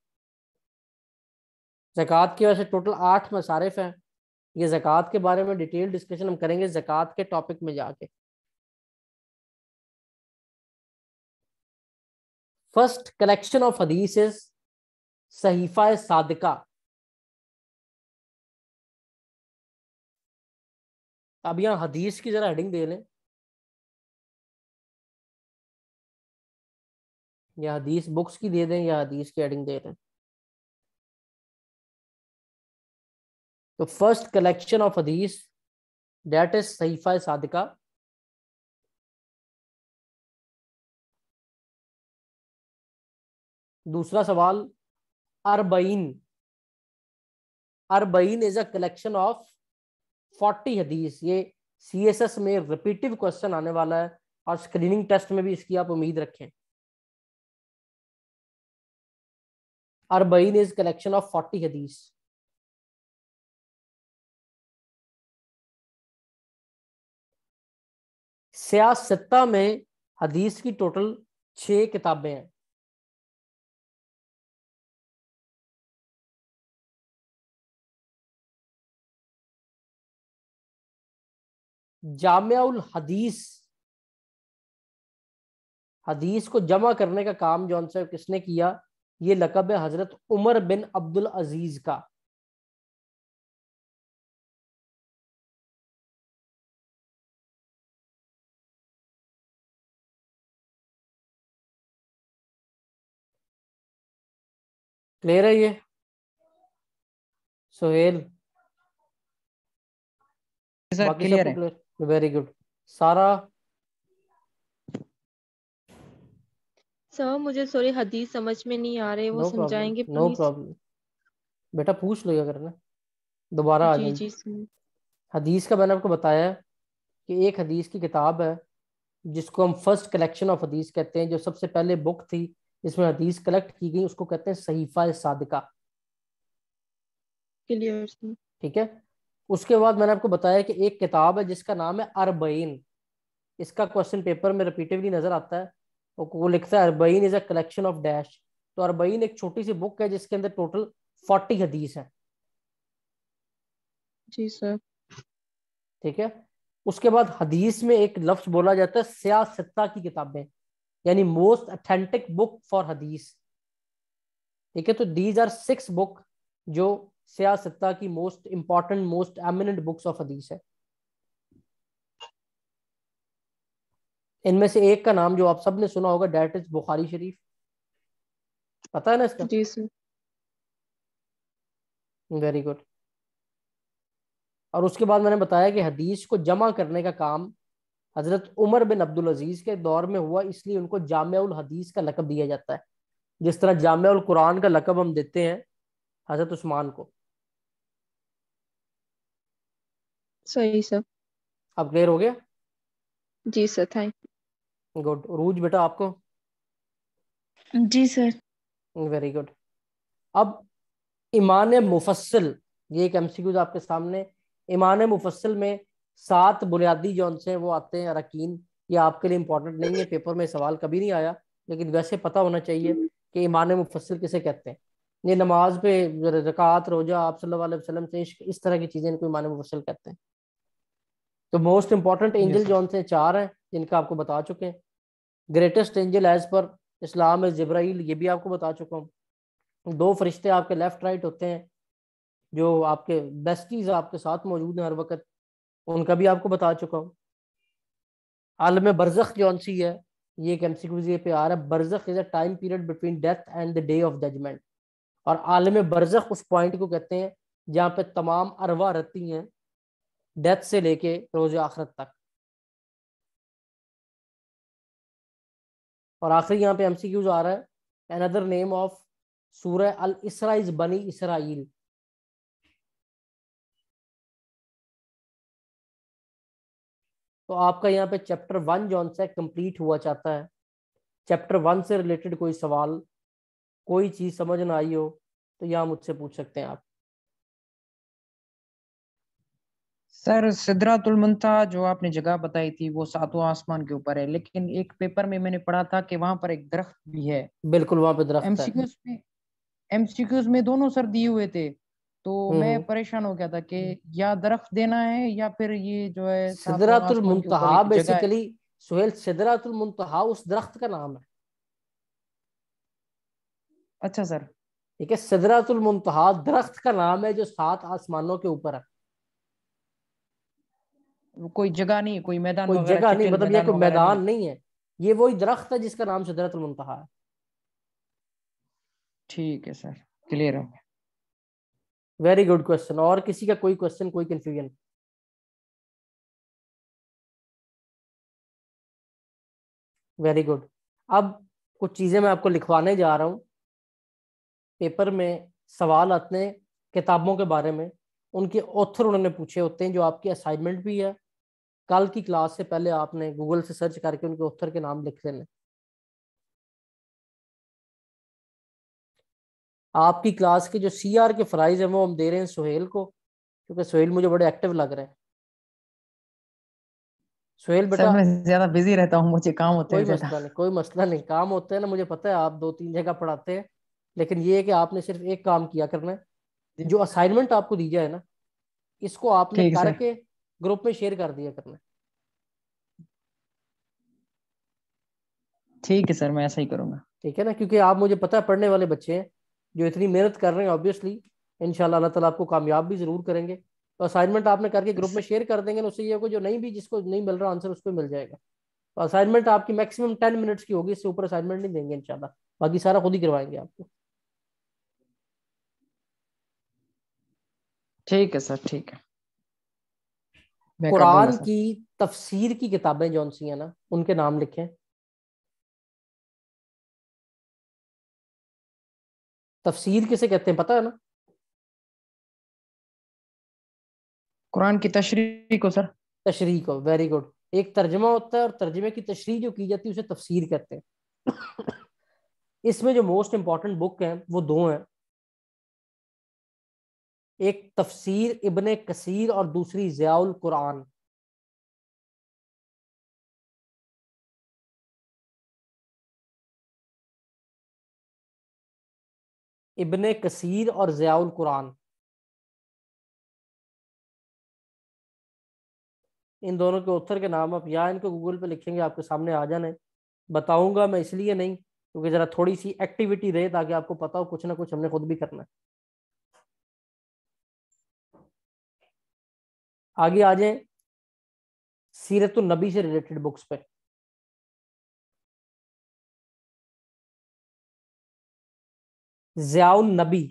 ज़कात की वजह से टोटल 8 मसारिफ हैं। ये ज़कात के बारे में डिटेल डिस्कशन हम करेंगे ज़कात के टॉपिक में जाके। फर्स्ट कलेक्शन ऑफ हदीस इज सहीफा सादिका। अब यहाँ हदीस की जरा हेडिंग दे लें। या हदीस बुक्स की दे दें या हदीस की हेडिंग दे दें। तो फर्स्ट कलेक्शन ऑफ हदीस दैट इज सहीफा सादिका। दूसरा सवाल, Arbaeen. Arbaeen is a collection of 40 हदीस। ये CSS में रिपीटिव क्वेश्चन आने वाला है और स्क्रीनिंग टेस्ट में भी इसकी आप उम्मीद रखें। अरबईन इज कलेक्शन ऑफ 40 हदीस। सियासत्ता में हदीस की टोटल 6 किताबें हैं। जामिउल हदीस, हदीस को जमा करने का काम जौन से किसने किया, ये लकब है हजरत उमर बिन अब्दुल अजीज का। क्लियर है ये सोहेल? सर बाकी क्लियर सबको है। Clear, very good. सारा? सर मुझे सॉरी हदीस समझ में नहीं आ रहे, वो नो प्रॉब्लम, समझाएंगे नो प्लीज? प्रॉब्लम बेटा, पूछ लो अगर ना, दोबारा आ जी जाएगी। जी सर। हदीस का मैंने आपको बताया कि एक हदीस की किताब है जिसको हम फर्स्ट कलेक्शन ऑफ हदीस कहते हैं। जो सबसे पहले बुक थी जिसमें हदीस कलेक्ट की गई उसको कहते हैं सहीफा सादिका। Clear sir. ठीक है। उसके बाद मैंने आपको बताया कि एक किताब है जिसका नाम है अरबईन। इसका क्वेश्चन पेपर में रिपीटेडली नजर आता है। वो लिखता है Arbaeen is a collection of dash. तो अरबईन एक छोटी सी बुक है जिसके अंदर टोटल 40 हदीस है। जी सर। ठीक है। उसके बाद हदीस में एक लफ्ज बोला जाता है सियासत्ता की किताबें, यानी मोस्ट अथेंटिक बुक फॉर हदीस। ठीक है। तो दीज आर 6 बुक जो सियासत्ता की most important most eminent books of हदीस है। इनमें से एक का नाम जो आप सबने सुना होगा डेट इज बुखारी शरीफ। पता है ना इसका? जी सर। Very good. और उसके बाद मैंने बताया कि हदीस को जमा करने का काम हजरत उमर बिन अब्दुल अजीज के दौर में हुआ, इसलिए उनको जामिउल हदीस का लकब दिया जाता है, जिस तरह जामिउल कुरान का लकब हम देते हैं हजरत उस्मान को। सही सर। अब क्लियर हो गया? जी सर, थैंक गुड। रूज बेटा आपको? जी सर। Very good. अब ईमान मुफस्सिल, ये एक MCQ आपके सामने। ईमान मुफस्सिल में 7 बुनियादी जौन से वो आते हैं अरकीन। ये आपके लिए इंपॉर्टेंट नहीं है, पेपर में सवाल कभी नहीं आया, लेकिन वैसे पता होना चाहिए कि ईमान मुफस्सिल किसे कहते हैं। ये नमाज पे रकात, रोजा, आप सल्लल्लाहु अलैहि वसल्लम से इश्क, इस तरह की चीजें इनको ईमान मुफस्सिल कहते हैं। तो most important angel yes sir. जौन से 4 हैं जिनका आपको बता चुके हैं। ग्रेटेस्ट एंजल एज पर इस्लाम है जिब्राइल, ये भी आपको बता चुका हूँ। 2 फरिश्ते आपके लेफ्ट राइट होते हैं जो आपके बेस्टीज आपके साथ मौजूद हैं हर वक्त, उनका भी आपको बता चुका हूँ। आलम बरज़ख कौन सी है, ये एक MCQ पे आ रहा है। Barzakh is a time period between death and the day of judgement. और आलम बरज़ख उस पॉइंट को कहते हैं जहाँ पे तमाम अरवा रहती हैं, डेथ से लेके रोज आखिरत तक। और आखिरी यहाँ पे MCQ आ रहा है, अनदर नेम ऑफ सूरह अल इसरा इज बनी इसराइल। तो आपका यहाँ पे चैप्टर 1 जौन सा कंप्लीट हुआ चाहता है, चैप्टर 1 से रिलेटेड कोई सवाल, कोई चीज समझ ना आई हो तो यहाँ मुझसे पूछ सकते हैं आप। सर सिदरातुल मुंतहा जो आपने जगह बताई थी वो सातवां आसमान के ऊपर है, लेकिन एक पेपर में मैंने पढ़ा था कि वहां पर एक दरख्त भी है। बिल्कुल वहां पे दरख्त है। एमसीक्यूज में दोनों सर दिए हुए थे, तो मैं हम्म। परेशान हो गया था कि या दरख्त देना है या फिर ये जो है सातवां सिदरातुल आसमान के ऊपर मुंतहा एक जगह है। बेसिकली सुहेल, सिदरातुल मुंतहा उस दरख्त का नाम है। अच्छा सर। ठीक है। सिदरातुल मुंतहा दरख्त का नाम है जो 7 आसमानों के ऊपर है। कोई जगह नहीं, कोई मैदान कोई वगैरह, जगह नहीं, चिटिल मतलब ये मैदान कोई वगैरह नहीं। मैदान नहीं है, ये वही दरख्त है जिसका नाम सिदरातुल मुंतहा है। ठीक है सर, क्लियर हो गया। Very good question. और किसी का कोई क्वेश्चन, कोई कंफ्यूजन? Very good. अब कुछ चीजें मैं आपको लिखवाने जा रहा हूँ। पेपर में सवाल आते हैं किताबों के बारे में, उनके ऑथर उन्होंने पूछे होते हैं, जो आपकी असाइनमेंट भी है। कल की क्लास से पहले आपने गूगल से सर्च करके उनके ऑथर के नाम लिख लेने। आपकी क्लास के जो सीआर के प्राइज है वो हम दे रहे हैं सुहेल को, क्योंकि सुहेल मुझे बड़े एक्टिव लग रहे हैं। सुहेल सर बेटा, मैं ज्यादा बिजी रहता हूँ, मुझे काम होते कोई हैं ज्यादा। मसला नहीं, कोई मसला नहीं। काम होते हैं ना, मुझे पता है आप 2-3 जगह पढ़ाते हैं, लेकिन ये है कि आपने सिर्फ एक काम किया करना है। जी, जो असाइनमेंट आपको दी जाए ना, इसको आपने ठीक है सर। करके ग्रुप में शेयर कर दिया करना है। ठीक है सर, मैं ऐसा ही करूंगा। ठीक है ना, क्योंकि आप, मुझे पता है, पढ़ने वाले बच्चे हैं जो इतनी मेहनत कर रहे हैं। ऑब्वियसली इंशाल्लाह अल्लाह ताला आपको कामयाब भी जरूर करेंगे। तो असाइनमेंट आपने करके ग्रुप में शेयर कर देंगे ना, उससे ये होगा जो नहीं भी, जिसको नहीं मिल रहा आंसर, उसको मिल जाएगा। तो असाइनमेंट आपकी मैक्सिमम 10 मिनट्स की होगी, इससे ऊपर असाइनमेंट नहीं देंगे इंशाल्लाह। बाकी सारा खुद ही करवाएंगे आपको। ठीक है सर, ठीक है, मैं कर दूंगा कुरान सर। की तफसीर की किताबें जौन सी हैं ना, उनके नाम लिखें। तफसीर किसे कहते हैं पता है ना? कुरान की तशरीह को सर। तशरीह को। Very good. एक तर्जमा होता है और तर्जमे की तशरीह जो की जाती है उसे तफसीर कहते हैं। इसमें जो मोस्ट इंपॉर्टेंट बुक हैं वो दो हैं। एक तफसीर इब्ने कसीर और दूसरी ज़ियाउल कुरान। इब्ने कसीर और ज़ियाउल कुरान, इन दोनों के ऑथर के नाम आप या इनको गूगल पे लिखेंगे, आपके सामने आ जाने। बताऊंगा मैं इसलिए नहीं क्योंकि जरा थोड़ी सी एक्टिविटी रहे, ताकि आपको पता हो कुछ ना कुछ हमने खुद भी करना है। आगे आ जाए सीरतुन नबी से रिलेटेड बुक्स पे। ज़ियाउन नबी,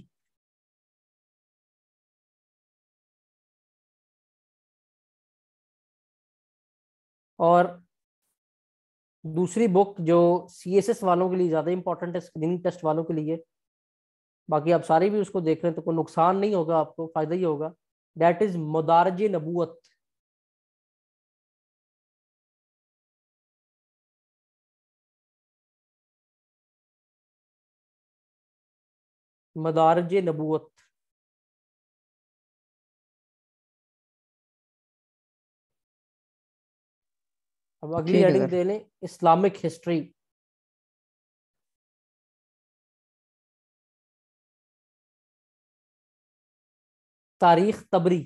और दूसरी बुक जो सीएसएस वालों के लिए ज्यादा इंपॉर्टेंट है, स्क्रीनिंग टेस्ट वालों के लिए। बाकी आप सारी भी उसको देख रहे हैं तो कोई नुकसान नहीं होगा, आपको फायदा ही होगा। दैट इज मदारज नबूवत। मदारज नबूवत। अब अगली ठीक है हेडिंग सर। दे लें, इस्लामिक हिस्ट्री। तारीख तबरी।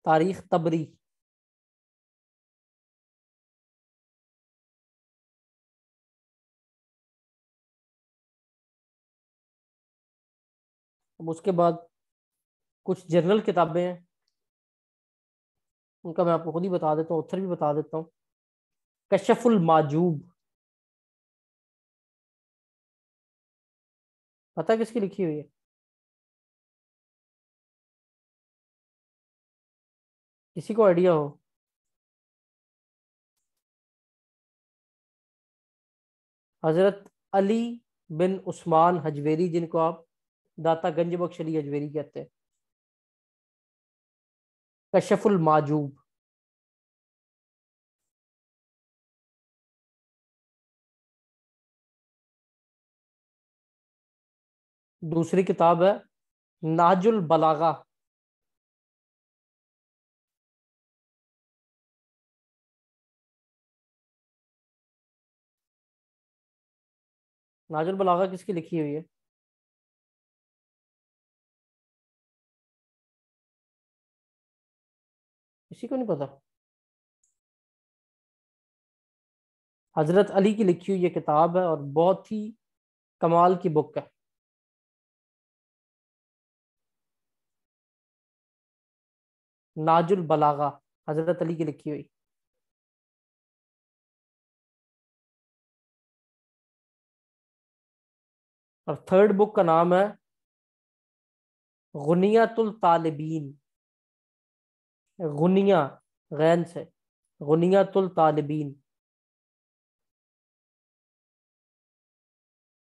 तारीख तबरी। अब उसके बाद कुछ जनरल किताबें हैं, उनका मैं आपको खुद ही बता देता हूँ, ऑथर भी बता देता हूँ। कशफुल माजूब, पता है किसकी लिखी हुई है? किसी को आइडिया हो? हजरत अली बिन उस्मान हजवेरी, जिनको आप दाता गंज बख्श अली हजवेरी कहते हैं। कशफुल माजूब। दूसरी किताब है नाजुल बलागा। नाजुल बलागा किसकी लिखी हुई है? किसी को नहीं पता? हजरत अली की लिखी हुई ये किताब है और बहुत ही कमाल की बुक है। नाजुल बलागा, हजरत अली की लिखी हुई। और थर्ड बुक का नाम है गुनियतुल तालिबीन। गुनिया, गैन से, गुनियतुल तालिबीन।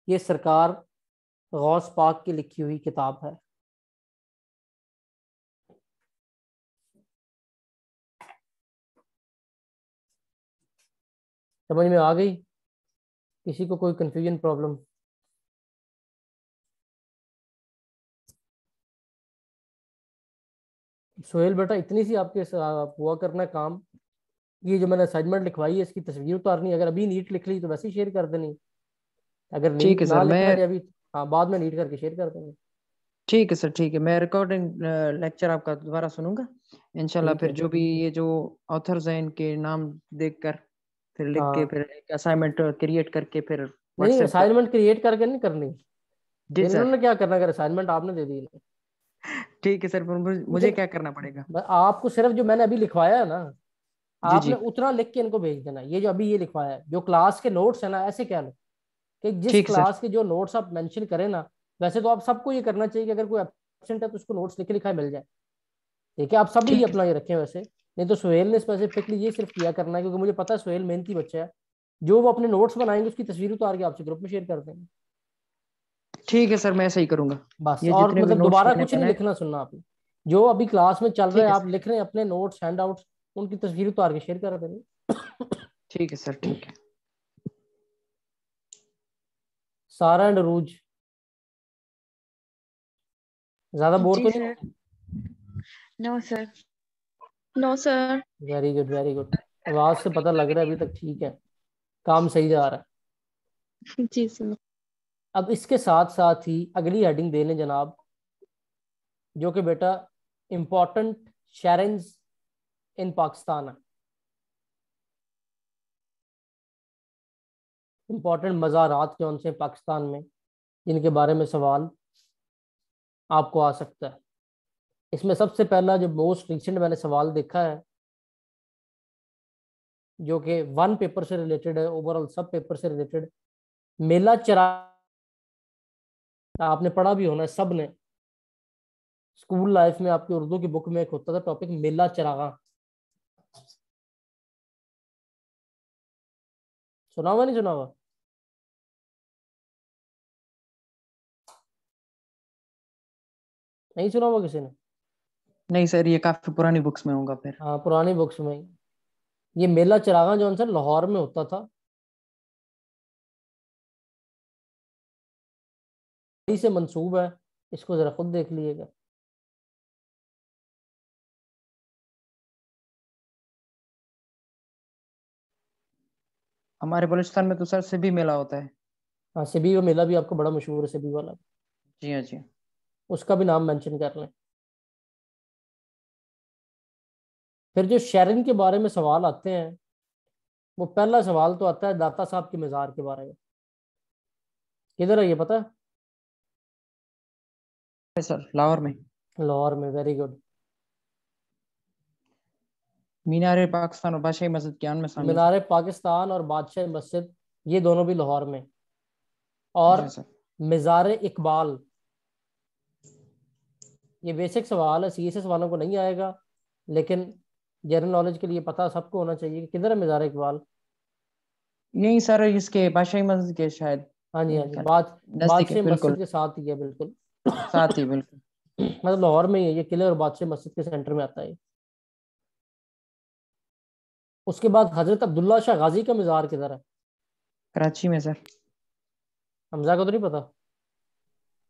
ये सरकार गौस पाक की लिखी हुई किताब है। समझ में आ गई? किसी को कोई कंफ्यूजन, प्रॉब्लम? सोहेल बेटा, इतनी सी आपके हुआ करना काम। ये जो मैंने असाइनमेंट लिखवाई है इसकी तस्वीर उतारनी, अगर अभी नीट लिख ली तो वैसे ही शेयर कर देनी, अगर ठीक नीट है ना सर, लिखना मैं चाहे अभी, हाँ बाद में नीट करके शेयर कर देंगे। ठीक है सर, ठीक है, मैं रिकॉर्डिंग लेक्चर आपका दोबारा सुनूंगा इंशाल्लाह। ठीक फिर है। जो भी ये जो ऑथर्स हैं इनके नाम देखकर फिर लिख के हाँ, फिर एक असाइनमेंट क्रिएट करके फिर नहीं व्हाट्सएप पे। असाइनमेंट क्रिएट करके नहीं करनी, जी फिर सर। इन्होंने क्या करना अगर असाइनमेंट आपने दे दी है। ठीक है सर, फिर मुझे लेकिन क्या करना पड़ेगा? आपको सिर्फ जो मैंने अभी लिखवाया है ना, जी आपने जी। उतना लिख के इनको भेज देना। ये जो अभी ये लिखवाया है, जो क्लास के नोट्स है ना, ऐसे कह लो कि जिस ठीक है सर। क्लास के जो नोट्स आप मेंशन करें ना, वैसे तो आप सबको ये करना चाहिए कि अगर कोई एब्सेंट है तो उसको नोट्स लिखे लिखा मिल जाए। ठीक है, आप सभी ठीक है अपना ये रखें वैसे। नहीं तो सुहेल ने स्पेसिफिकली ये सिर्फ किया करना है, क्योंकि मुझे पता है सुहेल मेहनती बच्चा है। जो वो अपने नोट्स बनाएंगे उसकी तस्वीर उतार के आपसे ग्रुप में शेयर कर देंगे। ठीक है सर, मैं ऐसा ही करूंगा। बस, ये और जितने भी मतलब नोट्स दोबारा मैंने कुछ नहीं बनाए। लिखना, सुनना आपने जो अभी क्लास में चल रहा ठीक है है आप सर। लिख रहे हैं अपने नोट्स हैंड आउट्स, उनकी तस्वीर उतार के शेयर कर देंगे। ठीक है सर, ठीक है। सारा एंड अरूज, ज्यादा बोर जी तो नहीं सर। हो? No sir. No sir. Very good, very good. आवाज से पता लग रहा है अभी तक ठीक है, काम सही जा रहा है। जी सर। अब इसके साथ साथ ही अगली हेडिंग दे लें जनाब, जो कि बेटा इंपॉर्टेंट शेरिंग्स इन पाकिस्तान है। इंपॉर्टेंट मज़ारात कौन से हैं पाकिस्तान में जिनके बारे में सवाल आपको आ सकता है। इसमें सबसे पहला जो मोस्ट रिसेंट मैंने सवाल देखा है, जो कि वन पेपर से रिलेटेड है, ओवरऑल सब पेपर से रिलेटेड, मेला चरा, आपने पढ़ा भी होना है सब ने, स्कूल लाइफ में आपकी उर्दू की बुक में एक होता था टॉपिक मेला चरागा। सुना हुआ नहीं सुना हुआ? नहीं सुना हुआ किसी ने? नहीं सर, ये काफी पुरानी बुक्स में होगा फिर। हाँ, पुरानी बुक्स में ये मेला चरागा जो है लाहौर में होता था। से मंसूब है, इसको जरा खुद देख लीजिएगा। हमारे बलूचिस्तान में तो सर से भी मेला होता है। हाँ, सिबी का मेला भी आपको बड़ा मशहूर है, सिबी वाला, जी हाँ जी। उसका भी नाम मेंशन कर लें। फिर जो शेरिन के बारे में सवाल आते हैं, वो पहला सवाल तो आता है दाता साहब के मज़ार के बारे में। किधर है ये पता है? सर लाहौर में। लाहौर में, वेरी गुड। मीनार पाकिस्तान और बादशाही मस्जिद के में शामिल है। मीनार पाकिस्तान और बादशाह मस्जिद, ये दोनों भी लाहौर में। जी और हाँ सर। मज़ार इकबाल, ये बेसिक सवाल है, सीएसएस वालों को नहीं आएगा, लेकिन जनरल नॉलेज के लिए पता सबको होना चाहिए कि किधर है मज़ार इकबाल। यही सर, इसके बादशाही मस्जिद के शायद हाँ जी, हाँ मेरे जी, ख्याल नजदीक है बादशाह बिल्कुल। मस्जिद के साथ ही है बिल्कुल। साथ ही बिल्कुल। मतलब लाहौर में ही है ये, किले और बादशाह मस्जिद के सेंटर में आता है। उसके बाद हजरत अब्दुल्ला शाह गाजी का मज़ार किधर है? कराची में सर। हमजा को तो नहीं पता?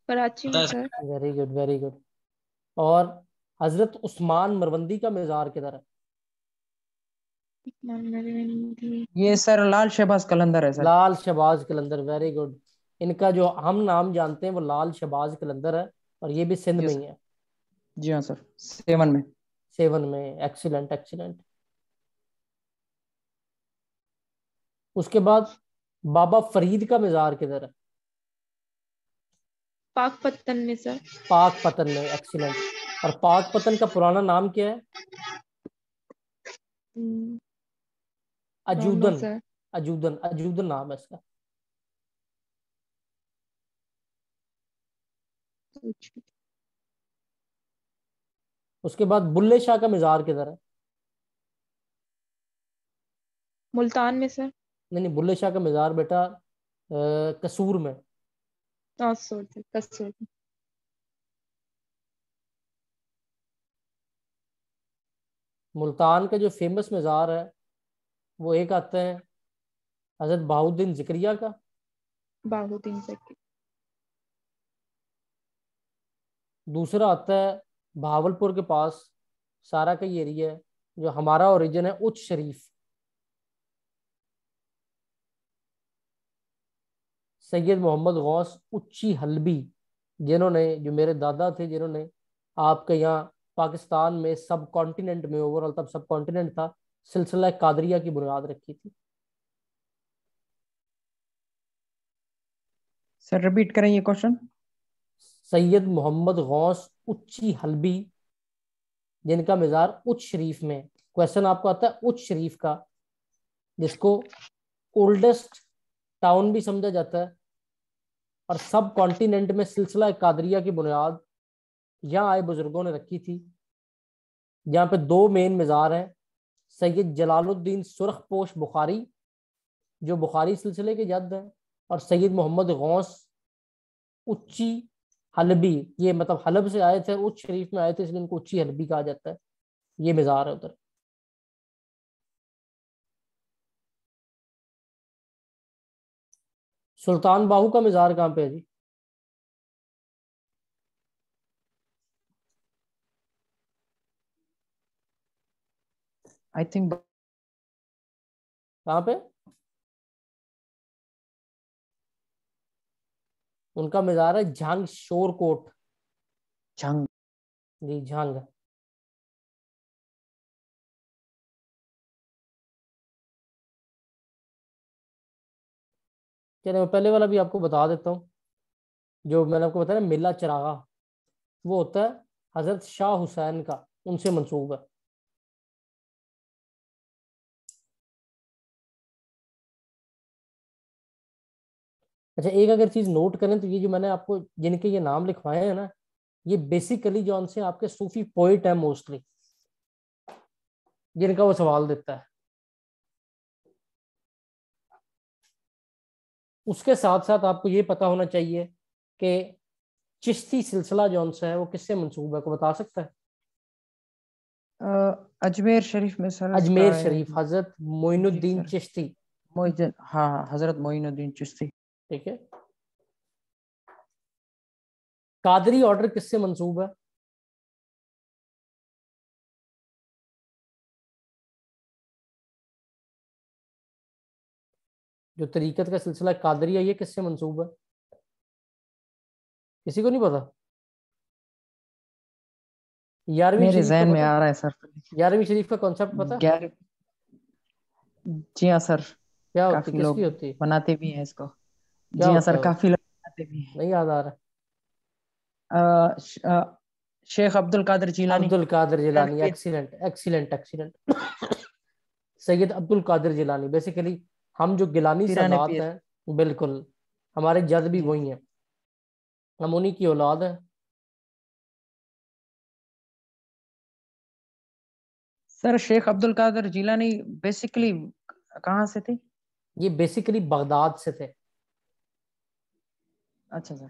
कराची पता में है sir. Very good, very good. और हजरत उस्मान मरवंदी का मज़ार किधर है? ये सर लाल शहबाज कलंदर है सर। लाल शहबाज कलंदर, वेरी गुड। इनका जो हम नाम जानते हैं वो लाल शहबाज कलंदर है, और ये भी सिंध में यस ही सर। है, जी हाँ सर, 7 में। सेवन में। Excellent, excellent. उसके बाद बाबा फरीद का मज़ार किधर है? पाक पत्तन में सर। पाक पतन में, एक्सीलेंट। और पाकपतन का पुराना नाम क्या है? नो अजूदन। सर। अजूदन, अजूदन नाम है इसका। उसके बाद बुल्ले शाह का मजार किधर है? मुल्तान में सर। नहीं नहीं, बुल्ले शाह का मजार बेटा कसूर में। सॉरी कसूर। मुल्तान का जो फेमस मजार है वो एक आता है हजरत बहाउद्दीन जिक्रिया का। बाहुद्दीन जकी। दूसरा आता है भावलपुर के पास, सारा का ये एरिया है, जो हमारा ओरिजिन है उच्च शरीफ। सैयद मोहम्मद गौस उच्ची हलबी, जिन्होंने, जो मेरे दादा थे, जिन्होंने आपके यहाँ पाकिस्तान में सब कॉन्टिनेंट में, ओवरऑल तब सब कॉन्टिनेंट था, सिलसिला कादरिया की बुनियाद रखी थी। सर रिपीट करें ये क्वेश्चन। सैयद मोहम्मद गौस उच्ची हलबी, जिनका मजार उच्च शरीफ में। क्वेश्चन आपको आता है उच्च शरीफ का, जिसको ओल्डेस्ट टाउन भी समझा जाता है, और सब कॉन्टिनेंट में सिलसिला कादरिया की बुनियाद यहाँ आए बुजुर्गों ने रखी थी। यहाँ पे दो मेन मजार हैं, सैयद जलालुद्दीन सुरखपोश बुखारी, जो बुखारी सिलसिले के जद हैं, और सैयद मोहम्मद गौस उच्ची हलबी, ये मतलब हलब से आए थे, उच्च शरीफ में आए थे, इसलिए इनको उच्ची हलबी कहा जाता है। ये मजार है उधर। सुल्तान बाहू का मजार कहाँ पे है जी? आई थिंक कहाँ पे? उनका मजार है झांग शोरकोट। जंग। जी झांग। चलिए मैं पहले वाला भी आपको बता देता हूँ। जो मैंने आपको बताया ना मिला चिरागा, वो होता है हजरत शाह हुसैन का, उनसे मंसूब है। अच्छा, एक अगर चीज नोट करें तो ये जो मैंने आपको जिनके ये नाम लिखवाए हैं ना, ये बेसिकली जो से आपके सूफी पोइट है मोस्टली, जिनका वो सवाल देता है। उसके साथ साथ आपको ये पता होना चाहिए कि चिश्ती सिलसिला जो सा है वो किससे मंसूब है, को बता सकता है? अजमेर शरीफ में सर इसका अजमेर है। शरीफ, हजरत जी मोइनुद्दीन सर। चिश्ती। मोइनुद्दीन, हाँ हाँ, हजरत मोइनुद्दीन चिश्ती। ठीक है। कादरी ऑर्डर किससे मंसूब है? जो तरीकत का सिलसिला कादरी है, ये किससे मंसूब है? किसी को नहीं पता? 11वीं मेरे शरीफ का जहन में पता? आ रहा है सर। 11वीं शरीफ का कॉन्सेप्ट पता? 11। जी हाँ सर। क्या होती, काफी किसकी लोग होती है? बनाते भी हैं इसको। क्या जी हाँ होता सर, है वो? काफी लोग बनाते भी हैं। नहीं याद आ रहा। शेख अब्दुल कादिर जिलानी। अब्दुल कादिर जिलानी, पीर। Excellent excellent excellent. Syed Abdul Qadir Jilani. Basically हम जो गिलानी पीराने सादात पीर। हैं, बिल्कुल हमारे जद भी जी हाँ। वही हैं, हम उन्हीं की औलाद है। सर शेख अब्दुल कादिर जिलानी बेसिकली कहाँ से थे? ये बेसिकली बगदाद से थे। अच्छा सर।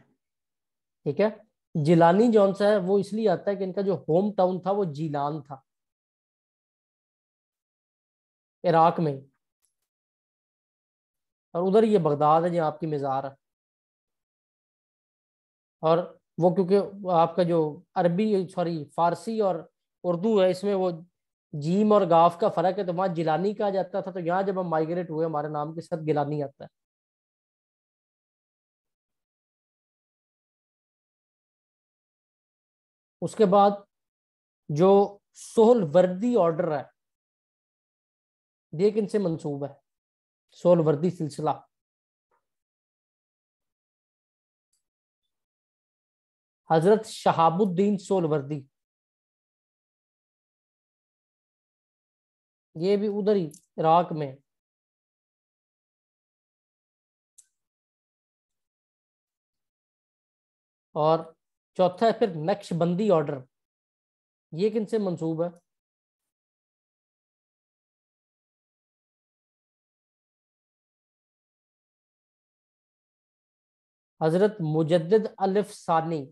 ठीक है। जिलानी जौन सा है वो इसलिए आता है कि इनका जो होम टाउन था वो जीलान था, इराक में ही। और उधर ये बगदाद है जहाँ आपकी मजार है। और वो क्योंकि आपका जो अरबी, सॉरी फारसी और उर्दू है, इसमें वो जीम और गाफ का फर्क है, तो वहां जिलानी कहा जाता था, तो यहाँ जब हम माइग्रेट हुए हमारे नाम के साथ गिलानी आता है। उसके बाद जो सोहलवर्दी ऑर्डर है, ये किनसे मंसूब है? सोहलवर्दी सिलसिला हजरत शहाबुद्दीन सोहलवर्दी, ये भी उधर ही इराक में। और चौथा है फिर नक्शबंदी ऑर्डर, ये किन से मंसूब है? हजरत मुजद्दिद अलिफ सानी।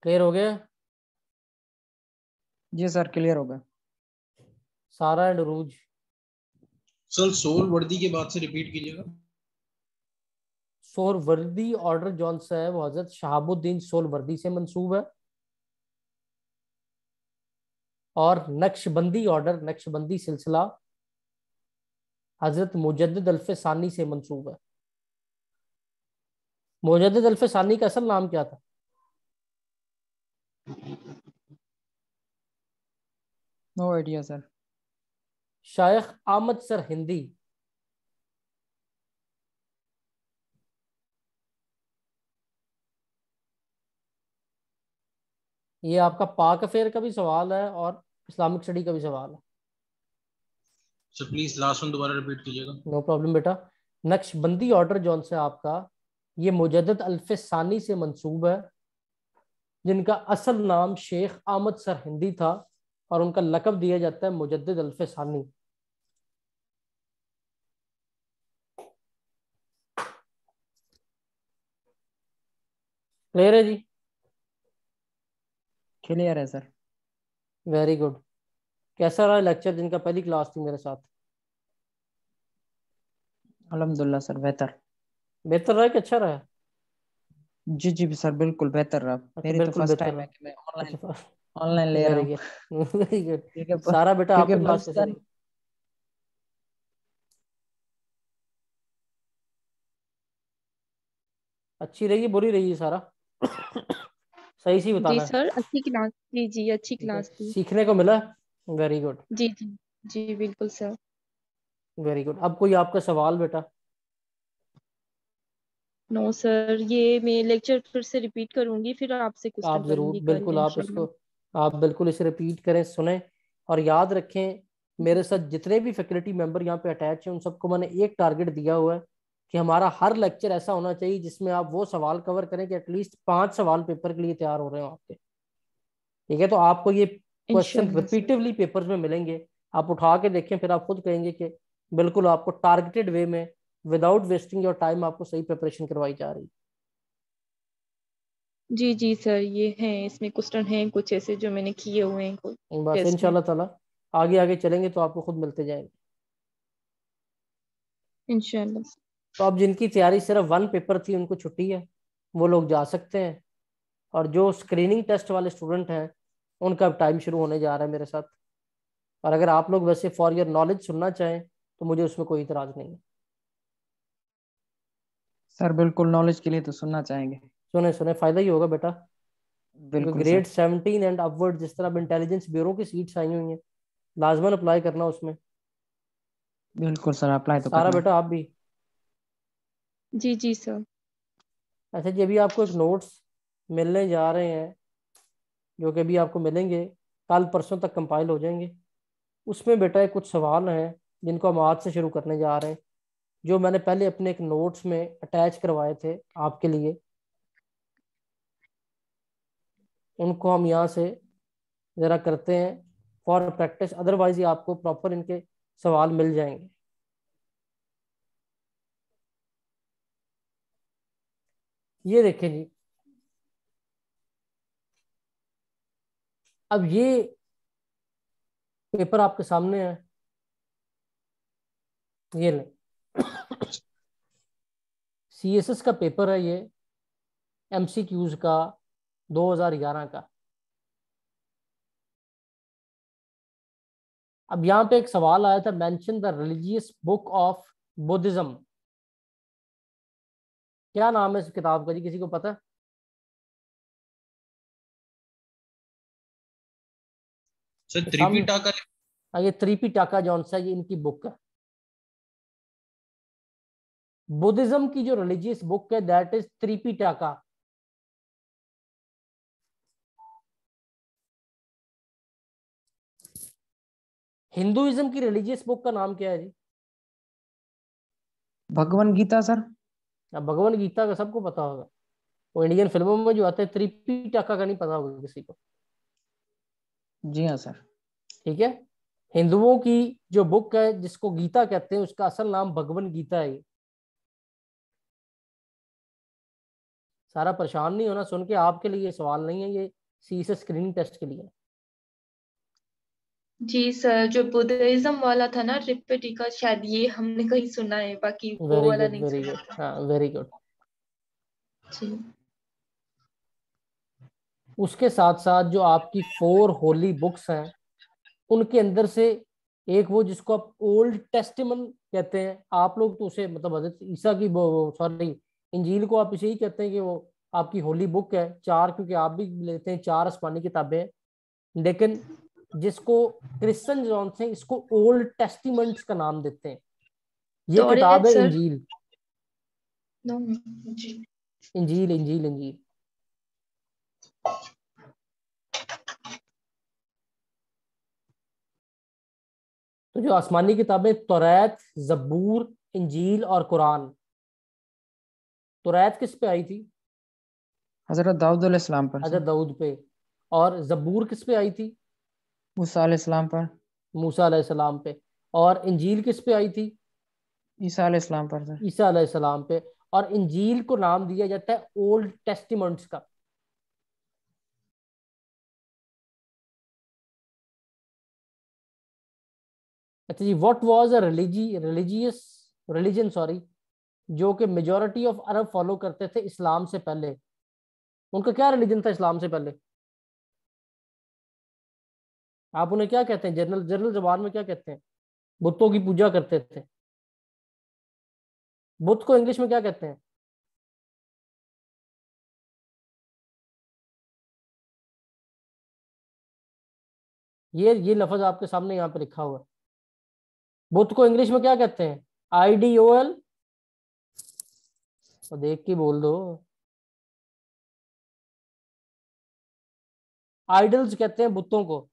क्लियर हो गया? जी सर क्लियर हो गया। सारा एंड रूज। सर सोल वर्दी के बाद से रिपीट कीजिएगा। सोहरवर्दी ऑर्डर जौन सा है वो हजरत शहाबुद्दीन सोहरवर्दी से मंसूब है। और नक्शबंदी ऑर्डर, नक्शबंदी सिलसिला हजरत मुजद्दिद अल्फ सानी से मंसूब है। मुजद्दिद अल्फ सानी का असल नाम क्या था? No idea sir. शायख आमद सर हिंदी। ये आपका पाक अफेयर का भी सवाल है और इस्लामिक स्टडी का भी सवाल है। सर प्लीज लास्ट वन दोबारा रिपीट कीजिएगा। नो प्रॉब्लम बेटा। नक्शबंदी ऑर्डर जौन से आपका, ये मुजद्दिद अल्फ सानी से मंसूब है, जिनका असल नाम शेख आमद सर हिंदी था और उनका लकब दिया जाता है मुजद्दिद अल्फ सानी। क्लियर है जी? क्लियर है सर। Very good. कैसा रहा लेक्चर जिनका पहली क्लास थी मेरे साथ? अल्हम्दुलिल्लाह सर बेहतर। बेहतर रहा कि अच्छा रहा? जी जी सर बिल्कुल बेहतर रहा। अच्छा, मेरी तो बिल्कुल फर्स्ट बेहतर टाइम रहा। है कि मैं ऑनलाइन अच्छा, ऑनलाइन ले रहा वेरी हूँ। Good very good. क्योंकि सारा बेटा क्योंकि आपकी क्लास कैसे बलूचिस्तान रही? अच्छी रही बुरी रही सारा? सही सी जी बताना है। सर, अच्छी क्लास थी। जी अच्छी ठीक है, क्लास थी। सीखने को मिला। वेरी गुड जी जी। जी बिल्कुल सर। Very good. अब कोई आपका सवाल बेटा? नो सर, ये मैं लेक्चर फिर से रिपीट करूंगी, फिर आपसे क्वेश्चन आप जरूर करूंगी कल बिल्कुल आप इसको, इंशाल्लाह। आप बिल्कुल इसे रिपीट करें, सुने और याद रखें। मेरे साथ जितने भी फैकल्टी मेंबर यहाँ पे अटैच हैं उन सबको मैंने एक टारगेट दिया हुआ है कि हमारा हर लेक्चर ऐसा होना चाहिए जिसमें आप वो सवाल कवर करें कि एटलीस्ट 5 सवाल पेपर के लिए तैयार हो रहे हो आपके। ठीक है, तो आपको ये क्वेश्चन इंशाल्लाह सर। रिपीटिवली पेपर्स में मिलेंगे। आप उठा के देखें, फिर आप खुद कहेंगे कि बिल्कुल आपको टारगेटेड वे में विदाउट वेस्टिंग योर टाइम आपको सही प्रिपरेशन करवाई जा रही जी जी सर, ये हैं, इसमें क्वेश्चन हैं कुछ ऐसे जो मैंने किए हुए हैं है। बस टेस्ट में। इंशाल्लाह ताला आगे आगे चलेंगे तो आपको खुद मिलते जाएंगे। इंशाल्लाह सर। तो अब जिनकी तैयारी सिर्फ 1 पेपर थी उनको छुट्टी है, वो लोग जा सकते हैं। और जो स्क्रीनिंग टेस्ट वाले स्टूडेंट हैं उनका टाइम शुरू होने जा रहा है मेरे साथ। और अगर आप लोग वैसे फॉर योर नॉलेज सुनना चाहें तो मुझे उसमें कोई इतराज नहीं है। सर बिल्कुल नॉलेज के लिए तो सुनना चाहेंगे। सुने सुने, फायदा ही होगा बेटा। क्योंकि बिल्कुल ग्रेड सर। 17 एंड अपवर्ड जिस तरह अब इंटेलिजेंस ब्यूरो की सीट्स आई हुई हैं, लाजमन अप्लाई करना उसमें। बिल्कुल सर अप्लाई तो सारा करना है। बेटा आप भी। जी जी सर। अच्छा जी, अभी आपको एक नोट्स मिलने जा रहे हैं जो कि अभी आपको मिलेंगे, कल परसों तक कंपाइल हो जाएंगे। उसमें बेटा एक कुछ सवाल हैं जिनको हम आज से शुरू करने जा रहे हैं, जो मैंने पहले अपने एक नोट्स में अटैच करवाए थे आपके लिए। उनको हम यहाँ से ज़रा करते हैं फॉर प्रैक्टिस, अदरवाइज ये आपको प्रॉपर इनके सवाल मिल जाएंगे। ये देखें जी, अब ये पेपर आपके सामने है, ये लें। सीएसएस का पेपर है ये, एमसीक्यूज का 2011 का। अब यहाँ पे एक सवाल आया था, mention the religious book of Buddhism. क्या नाम है इस किताब का जी, किसी को पता है? सर ये सामने, त्रिपिटका। ये त्रिपिटका जौन सा ये इनकी बुक है। बुद्धिज्म की जो रिलीजियस बुक है दैट इज त्रिपिटका। हिंदुइज्म की रिलीजियस बुक का नाम क्या है जी? भगवन गीता सर। अब भगवन गीता का सबको पता होगा, वो इंडियन फिल्मों में जो आता है, त्रिपिटका का नहीं पता होगा किसी को। जी हाँ सर। ठीक है, हिंदुओं की जो बुक है जिसको गीता कहते हैं उसका असल नाम भगवन गीता है। सारा परेशान नहीं होना सुन के, आपके लिए ये सवाल नहीं है, ये सी से स्क्रीनिंग टेस्ट के लिए है। जी सर, जो बुद्धिज्म वाला था ना त्रिपिटका, शायद ये हमने कहीं सुना है, बाकी वो वेरी वाला गुड नहीं वेरी सुना गुड, था। हाँ वेरी गुड। जी। उसके साथ साथ जो आपकी 4 होली बुक्स हैं उनके अंदर से एक वो जिसको आप ओल्ड टेस्टिमन कहते हैं, आप लोग तो उसे मतलब हजरत ईसा की सॉरी इंजील को आप इसे ही कहते हैं कि वो आपकी होली बुक है। 4 क्योंकि आप भी लेते हैं 4 आसमानी किताबें हैं, लेकिन जिसको क्रिश्चियन जॉन से इसको ओल्ड टेस्टिमेंट्स का नाम देते हैं। ये किताब तौरेत है सर। इंजील। नो। जी। इंजील इंजील इंजील। तो जो आसमानी किताबें तौरात, जबूर, इंजील और कुरान। तौरात किस पे आई थी? हजरत दाऊद अलैहिस्सलाम पर हजरत सर। दाऊद पे। और जबूर किस पे आई थी? मूसा अलैहिस्सलाम पर। मूसा अलैहिस्सलाम पे। और इंजील किस पे आई थी? ईसा अलैहिस्सलाम पर सर। ईसा अलैहिस्सलाम पे। और इंजील को नाम दिया जाता है ओल्ड टेस्टिमेंट्स का। अच्छा जी, what was a religious religion sorry जो कि मेजोरिटी ऑफ अरब फॉलो करते थे इस्लाम से पहले? उनका क्या रिलीजन था इस्लाम से पहले? आप उन्हें क्या कहते हैं, जनरल जनरल जबान में क्या कहते हैं? बुतों की पूजा करते थे। बुत को इंग्लिश में क्या कहते हैं? ये लफ्ज आपके सामने यहाँ पे लिखा हुआ है। बुत को इंग्लिश में क्या कहते हैं? IDOL। तो देख के बोल दो। आइडल्स कहते हैं बुतों को।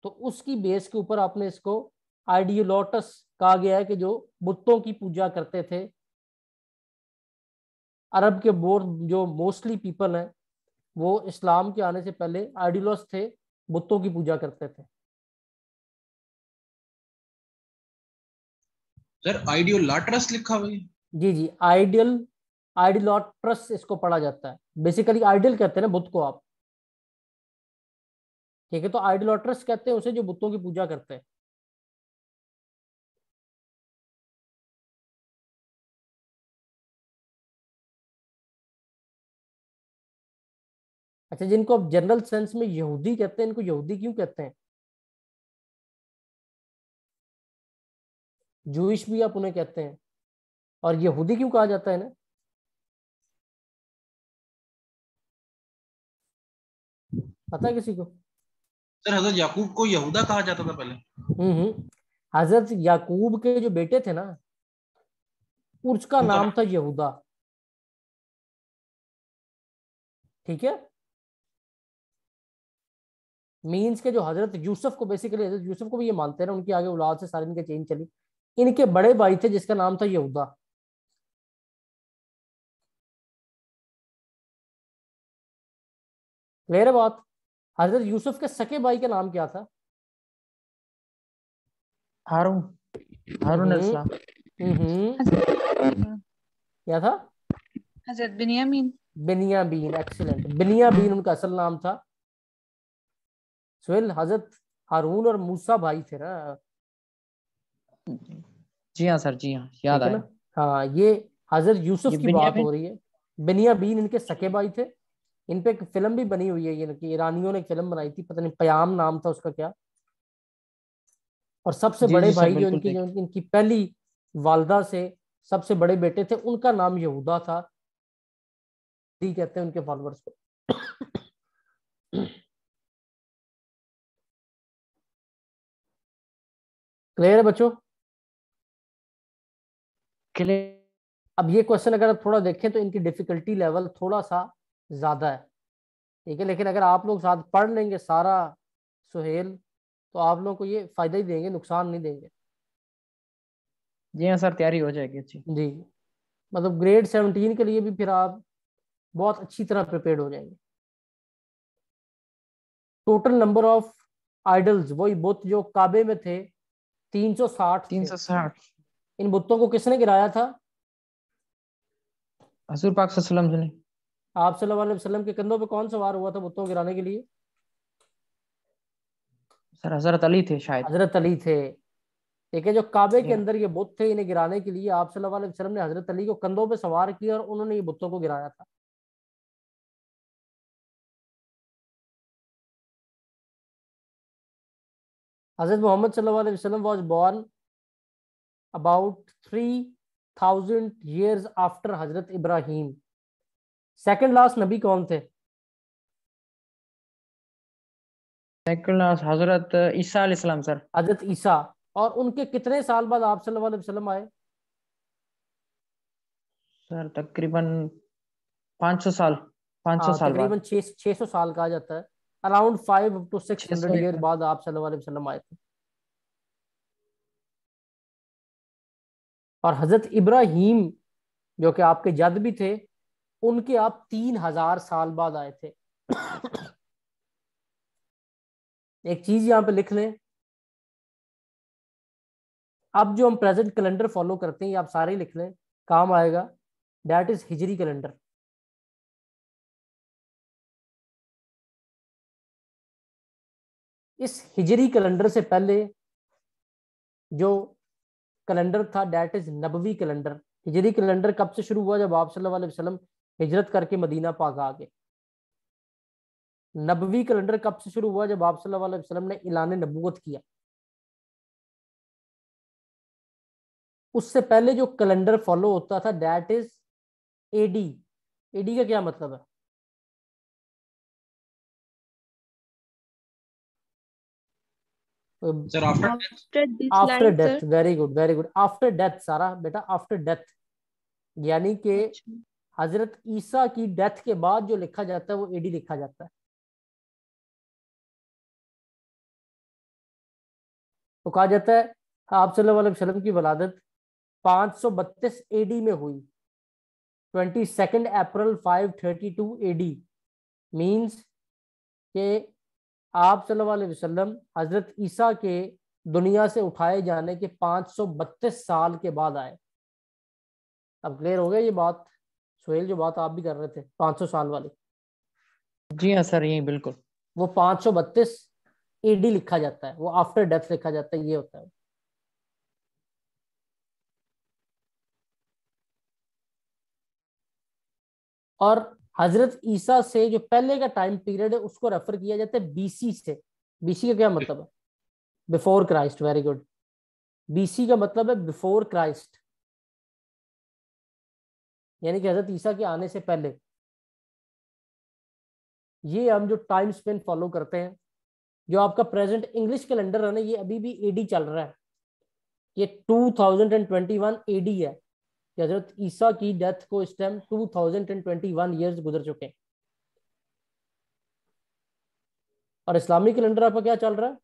तो उसकी बेस के ऊपर आपने इसको आइडियोलोटस कहा गया है कि जो बुतों की पूजा करते थे। अरब के बोर जो मोस्टली पीपल हैं वो इस्लाम के आने से पहले आइडियोलस थे, बुतों की पूजा करते थे। सर आइडियोलाट्रस लिखा हुआ है। जी जी, आइडियोलॉट्रस इसको पढ़ा जाता है। बेसिकली आइडियल कहते हैं ना बुत को आप। ठीक है, तो आइडियोलॉट्रस कहते हैं उसे जो बुतों की पूजा करते हैं। अच्छा, जिनको आप जनरल सेंस में यहूदी कहते हैं, इनको यहूदी क्यों कहते हैं? जूइश भी आप उन्हें कहते हैं, और यहूदी क्यों कहा जाता है ना? पता है किसी को? सर हजरत याकूब को यहूदा कहा जाता था पहले। हजरत याकूब के जो बेटे थे ना उसका उनका नाम नाम। था यहूदा। ठीक है, मीन्स के जो हजरत यूसुफ को, बेसिकली हजरत यूसुफ को भी ये मानते हैं ना, उनकी आगे औलाद से सारी इनके चेन चली। इनके बड़े भाई थे जिसका नाम था यहूदा। क्लियर है बात? हजरत यूसुफ के सके भाई का नाम क्या था? हारून। हारून हम्म अलैहिस्सलाम। हम्म। क्या था? हजरत बिन्यामीन। बिनियाबीन, एक्सीलेंट, बिनियाबीन उनका असल नाम था। सुहेल, हजरत हारून और मूसा भाई थे ना। जी हाँ सर, जी हाँ, याद ठीक है ना? आया। हाँ, ये हजरत यूसुफ ये की बात बिन्यामिन। हो रही है। बिनियाबीन इनके सके भाई थे। इन पे एक फिल्म भी बनी हुई है, ये कि ईरानियों ने एक फिल्म बनाई थी, पता नहीं पयाम नाम था उसका क्या। और सबसे जी बड़े जी सर, भाई जो बिल्कुल इनकी देख। जो इनकी पहली वालदा से सबसे बड़े बेटे थे उनका नाम यहूदा था। ठीक कहते हैं उनके फॉलोअर्स को। क्लियर है बच्चों? क्लियर अब ये क्वेश्चन अगर आप थोड़ा देखें तो इनकी डिफिकल्टी लेवल थोड़ा सा ज्यादा है, ठीक है, लेकिन अगर आप लोग साथ पढ़ लेंगे सारा सुहेल तो आप लोगों को ये फायदा ही देंगे, नुकसान नहीं देंगे। जी हाँ सर, तैयारी हो जाएगी अच्छी। जी, मतलब ग्रेड 17 के लिए भी फिर आप बहुत अच्छी तरह प्रिपेयर्ड हो जाएंगे। टोटल नंबर ऑफ आइडल्स, वही बुत जो काबे में थे, 360 थे। 360। इन बुतों को किसने गिराया था? हजूर पाक सल्लल्लाहु अलैहि वसल्लम ने। आप सल्लल्लाहु अलैहि वसल्लम के कंधों पे कौन सवार हुआ था बुतों को गिराने के लिए? सर हजरत अली थे शायद। हजरत अली थे। ठीक है, जो काबे के या अंदर ये बुत थे, इन्हें गिराने के लिए आप सल्लल्लाहु अलैहि वसल्लम ने हजरत अली को कंधों पे सवार किया और उन्होंने ये बुतों को गिराया था। हजरत मोहम्मद सल्लल्लाहु अलैहि वसल्लम was born about 3000 years after हजरत इब्राहिम। सेकंड लास्ट नबी कौन थे? हजरत ईसा अलैहिस्सलाम सर। हजरत ईसा। और उनके कितने साल बाद आप सल्लल्लाहु अलैहि वसल्लम आए? सर तकरीबन 500 साल, 500 हाँ, साल बाद। तकरीबन 600 साल कहा जाता है। Around 5 to 600 601। ईयर बाद आप सल्लल्लाहु अलैहि वसल्लम आए थे। और हजरत इब्राहिम जो कि आपके जद भी थे, उनके आप 3000 साल बाद आए थे। एक चीज यहां पे लिख लें, अब जो हम प्रेजेंट कैलेंडर फॉलो करते हैं ये आप सारे ही लिख लें, काम आएगा। That is Hijri calendar. इस हिजरी कैलेंडर से पहले जो कैलेंडर था that is Nabawi calendar. Hijri calendar कब से शुरू हुआ? जब आप सल्लल्लाहु अलैहि वसल्लम हिजरत करके मदीना पाक आ गए। नबवी कैलेंडर कब से शुरू हुआ? जब आप सल्लल्लाहु अलैहि वसल्लम ने ऐलान नबूवत किया। उससे पहले जो कैलेंडर फॉलो होता था दैट इज एडी। एडी का क्या मतलब है? Sir after after this after line death. Sir. Very good, very good. After death सारा बेटा, आफ्टर डेथ, यानी कि अच्छा। हजरत ईसा की डेथ के बाद जो लिखा जाता है वो एडी लिखा जाता है। तो कहा जाता है आप सल्लल्लाहु अलैहि वसल्लम की वलादत 532 एडी में हुई। 22 अप्रैल 532 एडी मीन्स के आप सल्लल्लाहु अलैहि वसल्लम हजरत ईसा के दुनिया से उठाए जाने के 532 साल के बाद आए। अब क्लियर हो गया ये बात सुहेल, जो बात आप भी कर रहे थे 500 साल वाली? जी हाँ सर, यही बिल्कुल। वो 532 एडी लिखा जाता है, वो आफ्टर डेथ लिखा जाता है, ये होता है। और हजरत ईसा से जो पहले का टाइम पीरियड है उसको रेफर किया जाता है बीसी से। बीसी का क्या मतलब है? Before Christ. Very good. BC का मतलब है बिफोर क्राइस्ट, यानी कि हजरत ईसा के आने से पहले। ये हम जो टाइम स्पेन फॉलो करते हैं, जो आपका प्रेजेंट इंग्लिश कैलेंडर है ना, ये अभी भी एडी चल रहा है। ये 2021 एडी है कि हजरत ईसा की डेथ को इस टाइम 2021 ईयर्स गुजर चुके हैं। और इस्लामिक कैलेंडर आपका क्या चल रहा है?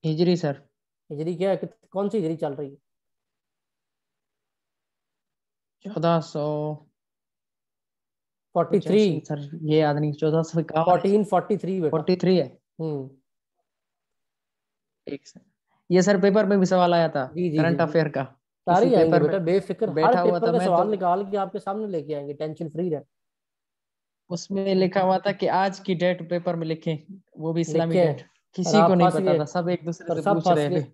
हिजरी सर। हिजरी क्या है? कौन सी हिजरी चल रही है? 1400 कुछ 43। ऐसी सर, ये याद नहीं। 1451। 1443 बेटा। 43 है। हम्म। एक सर, ये सर पेपर में भी सवाल आया था, जी जी जी करंट जी। अफेयर का। किसी सारे आएंगे पेपर में बेटा, बेफिक्र, हर बैठा हुआ पेपर था का मैं तो सवाल निकाल के आपके सामने लेके आएंगे, टेंशन फ्री रहे। उसमें लिखा हुआ था कि आज की डेट पेपर में लिखें, वो भी इस्लामी लिखे डेट। और किसी को आप नहीं फंस पता गए, था, सब एक दूसरे और से सब पूछ फंस रहे थे। गए।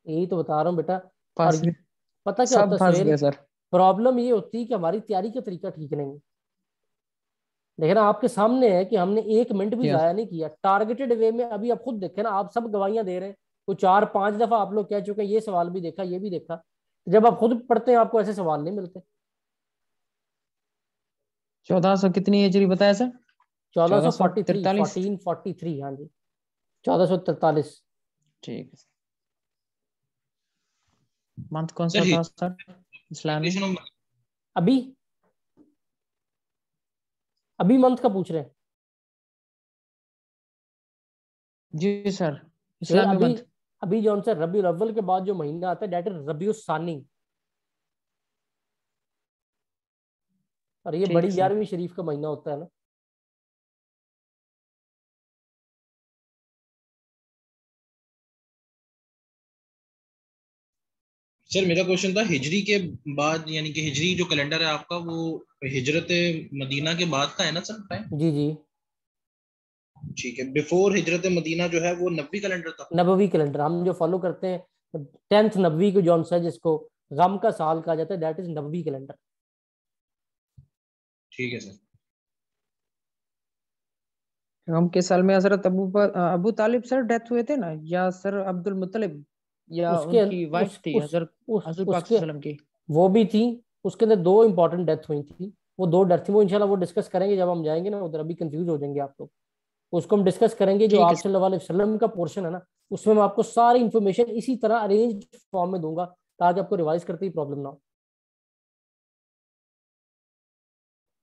यही तो बता रहा हूँ बेटा। और फंस गए, पता क्या होता सब है फंस सुहेल, गए सर। प्रॉब्लम ये होती है कि हमारी तैयारी का तरीका ठीक नहीं है। लेकिन आपके सामने है कि हमने 1 मिनट भी यस। जाया नहीं किया, टारगेटेड वे में। अभी आप खुद देखें ना, आप सब गवाहियां दे रहे हैं। तो 4-5 दफा आप लोग कह चुके हैं ये सवाल भी देखा, ये भी देखा। जब आप खुद पढ़ते हैं आपको ऐसे सवाल नहीं मिलते। 1400 कितनी हिजरी बताया सर? 1443, 1443। 1443, हाँ जी, 1443। ठीक है। मंथ कौन सा सर था सर इस्लामी? अभी अभी मंथ का पूछ रहे हैं? जी सर, फिर इस्लामी अभी मंथ। अभी जो से रबीउल अव्वल के बाद जो महीना आता है डेट इज रबीउस सानी, और ये बड़ी ठीक सर। 11वीं शरीफ का महीना होता है ना। सर मेरा क्वेश्चन था हिजरी के बाद, यानी कि हिजरी जो कैलेंडर है आपका वो हिजरत मदीना के बाद का है ना सर टाइम? जी जी, ठीक है, बिफोर हिजरत मदीना जो है वो नबी कैलेंडर था। नबवी कैलेंडर हम जो फॉलो करते हैं, 10th नबवी को जौन सा है, जिसको गम का साल कहा जाता है, दैट इज नबवी कैलेंडर। ठीक है सर। हम किस साल में हजरत अबू तालिब सर डेथ हुए थे ना, या सर अब्दुल मुत्तलिब, या उसके उनकी वाइफ थी हजरत हजूर पाक उसके सल्लम की? वो भी थी। उसके अंदर दो इंपॉर्टेंट डेथ हुई थी। वो दो डेथ थी, वो इंशाल्लाह वो डिस्कस करेंगे जब हम जाएंगे ना उधर। अभी कंफ्यूज हो जाएंगे आप लोग। उसको हम डिस्कस करेंगे। जो ठीक है आप सल्लल्लाहु अलैहि वसल्लम का पोर्शन है ना, उसमें मैं आपको सारी इंफॉर्मेशन इसी तरह अरेंज फॉर्म में दूंगा, ताकि आपको रिवाइज करते ही प्रॉब्लम ना हो।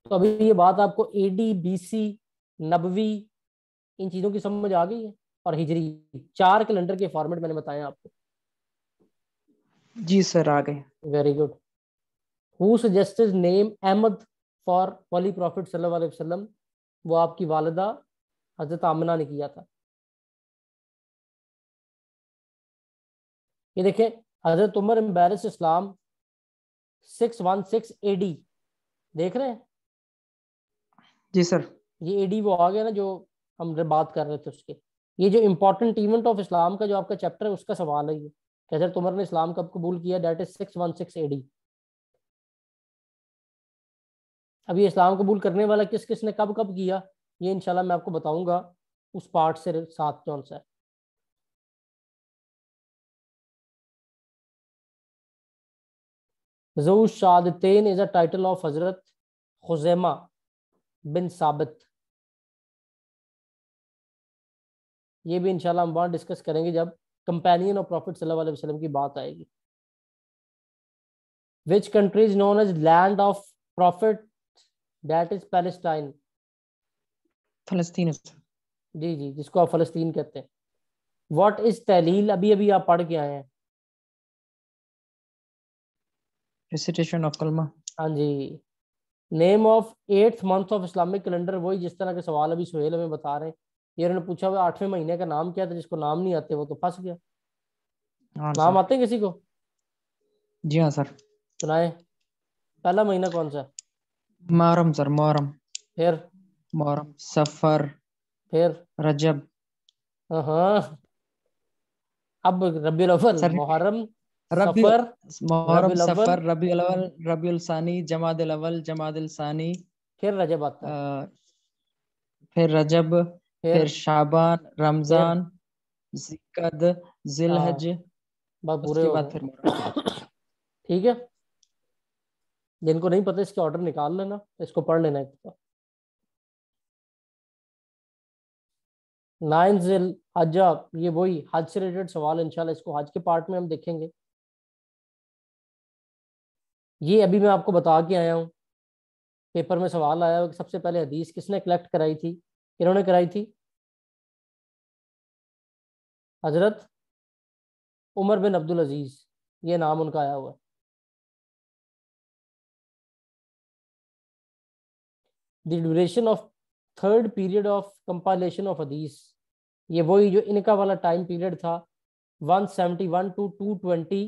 तो अभी ये बात आपको एडी, बीसी, नबवी, इन चीजों की समझ आ गई है? और हिजरी, 4 कैलेंडर के फॉर्मेट मैंने बताए आपको। जी सर, आ गए। Very good. Who suggested name Ahmad for holy prophet सल्लल्लाहु अलैहि वसल्लम? वो आपकी वालिदा हजरत आमना ने किया था। ये देखें, हजरत उमर एम्बेरस इस्लाम 616 एडी, देख रहे हैं? जी सर। ये एडी वो आ गया ना जो हम बात कर रहे थे उसके। ये जो इंपॉर्टेंट इवेंट ऑफ इस्लाम का जो आपका चैप्टर है उसका सवाल है ये, कि हजरत उमर ने इस्लाम कब कबूल किया, दैट इज 616 एडी। अब ये इस्लाम कबूल करने वाला किस किस ने कब कब किया, ये इंशाल्लाह मैं आपको बताऊंगा उस पार्ट से साथ कौन सा है। Zu Shahadatain is a title of Hazrat Khuzaima बिन साबित। ये भी इंशाल्लाह हम वहां डिस्कस करेंगे जब कंपेनियन ऑफ प्रॉफिट सल्लल्लाहु अलैहि वसल्लम की बात आएगी। Which country is known as land of prophet, that is Palestine. फलस्तीन। जी जी, जिसको आप फलस्तीन कहते हैं। व्हाट इज तहलील, अभी अभी आप पढ़ के आए हैं। Recitation of Kalma. हाँ जी। Name of 8th month of Islamic calendar, वही जिस तरह के सवाल अभी सुहेल हमें बता रहे हैं। ये उन्होंने पूछा हुआ 8वें महीने का नाम क्या था, जिसको नाम नहीं आते वो तो फंस गया। हाँ नाम सर। आते हैं किसी को? जी हाँ सर। सुनाए। पहला महीना कौन सा है? मुहर्रम सर, मुहर्रम। फिर? मुहर्रम, सफर, फिर? रजब। हाँ, अब रबीउल अव्वल, सर मुहर्रम, रबी सफर, मुहर्रम, रबीउल अव्वल, सफर, रबीउल अव्वल, रबीउल सानी, जमादिल अव्वल, जमादिल सानी, फिर रजब आता है। फिर रजब, फिर? फिर शाबान, फिर? रमजान, जिकद, जिलहज, हाँ, बस पूरे उसके हो बाद फिर मुहर्रम। गए। ठीक है। जिनको नहीं पता इसके ऑर्डर निकाल लेना, इसको पढ़ लेना एक बार। 9 जिल हज्जा, ये वही हज से रिलेटेड सवाल, इंशाल्लाह इसको हज के पार्ट में हम देखेंगे। ये अभी मैं आपको बता के आया हूँ, पेपर में सवाल आया कि सबसे पहले हदीस किसने कलेक्ट कराई थी। इन्होंने कराई थी हजरत उमर बिन अब्दुल अजीज, ये नाम उनका आया हुआ है। The duration of third period of compilation of हदीस, ये वही जो इनका वाला टाइम पीरियड था, 171 टू 220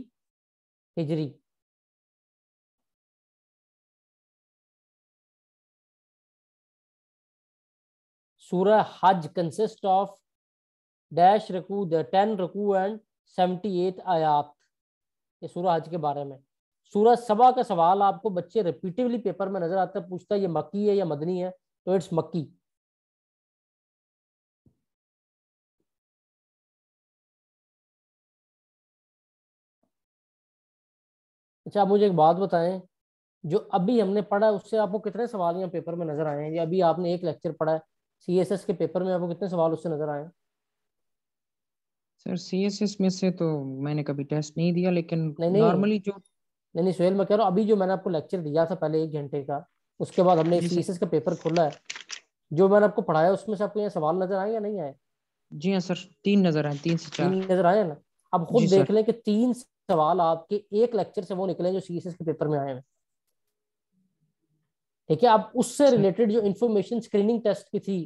हिजरी। सूरह हज कंसिस्ट ऑफ डैश रकू, 10 रकू एंड 78 आयात। ये सूरह हज के बारे में। सूरह सबा का सवाल आपको बच्चे रिपीटिवली पेपर में नजर आता है, पूछता है ये मक्की है या मदनी है, तो इट्स मक्की। अच्छा, आप मुझे एक बात बताएं, जो अभी हमने पढ़ा है उससे आपको कितने सवाल यहाँ पेपर में नजर आए हैं? या अभी आपने एक लेक्चर पढ़ा है, सीएसएस के पेपर में आपको कितने सवाल उससे नजर आए हैं? सर CSS में से तो मैंने कभी टेस्ट नहीं दिया, लेकिन नहीं नॉर्मली जो नहीं सुहेल, मैं कह रहा हूँ अभी जो मैंने आपको लेक्चर दिया था पहले 1 घंटे का, उसके बाद हमने जी सर, सीएसएस का पेपर खोला है, जो मैंने आपको पढ़ाया उसमें से आपको ये सवाल नजर आए या नहीं आए? जी हाँ सर, 3 नजर आए, 3 से 4। 3 नजर आए ना? अब खुद जी देख सर। लें कि 3 सवाल आपके एक लेक्चर से वो निकले जो सीएसएस के पेपर में आए हैं। ठीक है, अब उससे सर रिलेटेड जो इंफॉर्मेशन स्क्रीनिंग टेस्ट की थी,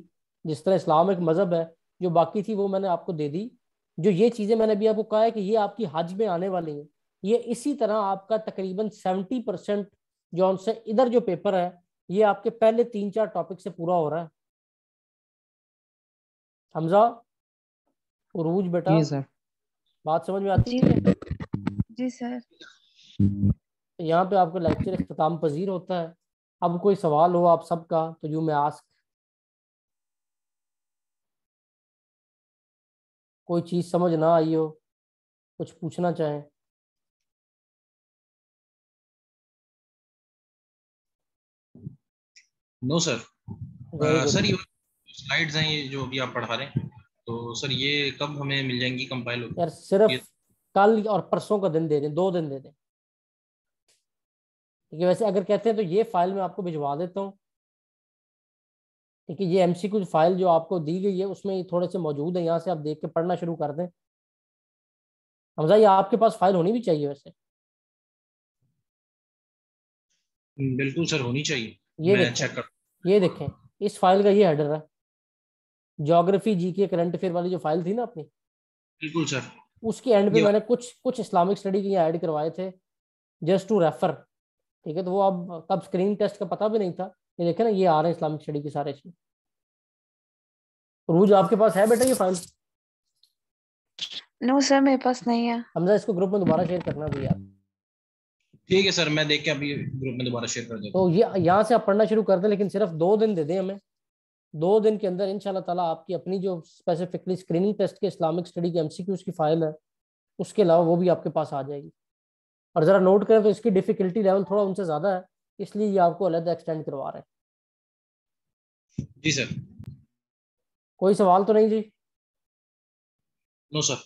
जिस तरह इस्लाम एक मजहब है, जो बाकी थी वो मैंने आपको दे दी। जो ये चीजें मैंने अभी आपको कहा है कि ये आपकी हज में आने वाली हैं, ये इसी तरह आपका तकरीबन 70% जो उनसे इधर जो पेपर है, ये आपके पहले 3-4 टॉपिक से पूरा हो रहा है। हमजा, उरूज बेटा, जी सर। बात समझ में आती जी है? जी सर। यहाँ पे आपका लेक्चर इख्तिताम पजीर होता है। अब कोई सवाल हो आप सबका तो यू में आस्क, कोई चीज समझ ना आई हो, कुछ पूछना चाहें। No sir. Very good. Sir ये स्लाइड्स हैं ये जो अभी आप पढ़ा रहे हैं, तो सर ये कब हमें मिल जाएंगी कंपाइल होकर? यार सिर्फ ये कल और परसों का दिन दे दें, 2 दिन दे दें। ठीक है, वैसे अगर कहते हैं तो ये फाइल मैं आपको भिजवा देता हूँ। ठीक है, ये एमसीक्यू फाइल जो आपको दी गई है उसमें ये थोड़े से मौजूद है, यहाँ से आप देख के पढ़ना शुरू कर दें। हमजा, ये आपके पास फाइल होनी भी चाहिए वैसे। बिल्कुल सर, होनी चाहिए। ये मैं देखें, चेक कर। ये देखें, इस फाइल का ये हेडर है, ज्योग्राफी जीके करंट अफेयर वाली जो फाइल थी ना अपनी, बिल्कुल सर। उसके एंड पे ये मैंने कुछ कुछ इस्लामिक स्टडी के ऐड करवाए थे, जस्ट टू रेफर। ठीक है, तो वो अब तब स्क्रीन टेस्ट का पता भी नहीं था। ये देखे ना, ये आ रहे हैं इस्लामिक स्टडी के सारे इसमें। रूज, आपके पास है बेटा ये फाइल? नो सर, मेरे पास नहीं है। हमजा, इसको ग्रुप में दोबारा शेयर करना भी यार। ठीक है सर, मैं देख के अभी ग्रुप में दोबारा शेयर कर देता तो ये यहाँ से आप पढ़ना शुरू कर दें, लेकिन सिर्फ 2 दिन दे दें हमें। 2 दिन के अंदर इंशाल्लाह ताला आपकी अपनी जो स्पेसिफिकली स्क्रीनिंग टेस्ट के इस्लामिक स्टडी के एमसीक्यूज की फाइल है, उसके अलावा वो भी आपके पास आ जाएगी। और जरा नोट करें तो इसकी डिफिकल्टी लेवल थोड़ा उनसे ज्यादा है, इसलिए ये आपको अलग एक्सटेंड करवा रहे हैं। हूँ। जी सर। कोई सवाल तो नहीं जी? No sir.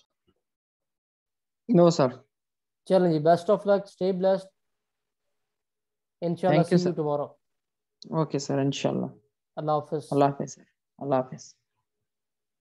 No sir. चलें जी, best of luck, stay blessed, इंशाल्लाह thank you see you sir. Tomorrow. Okay sir, इंशाल्लाह। अल्लाह हाफिज। अल्लाह हाफिज सर। अल्लाह हाफिज।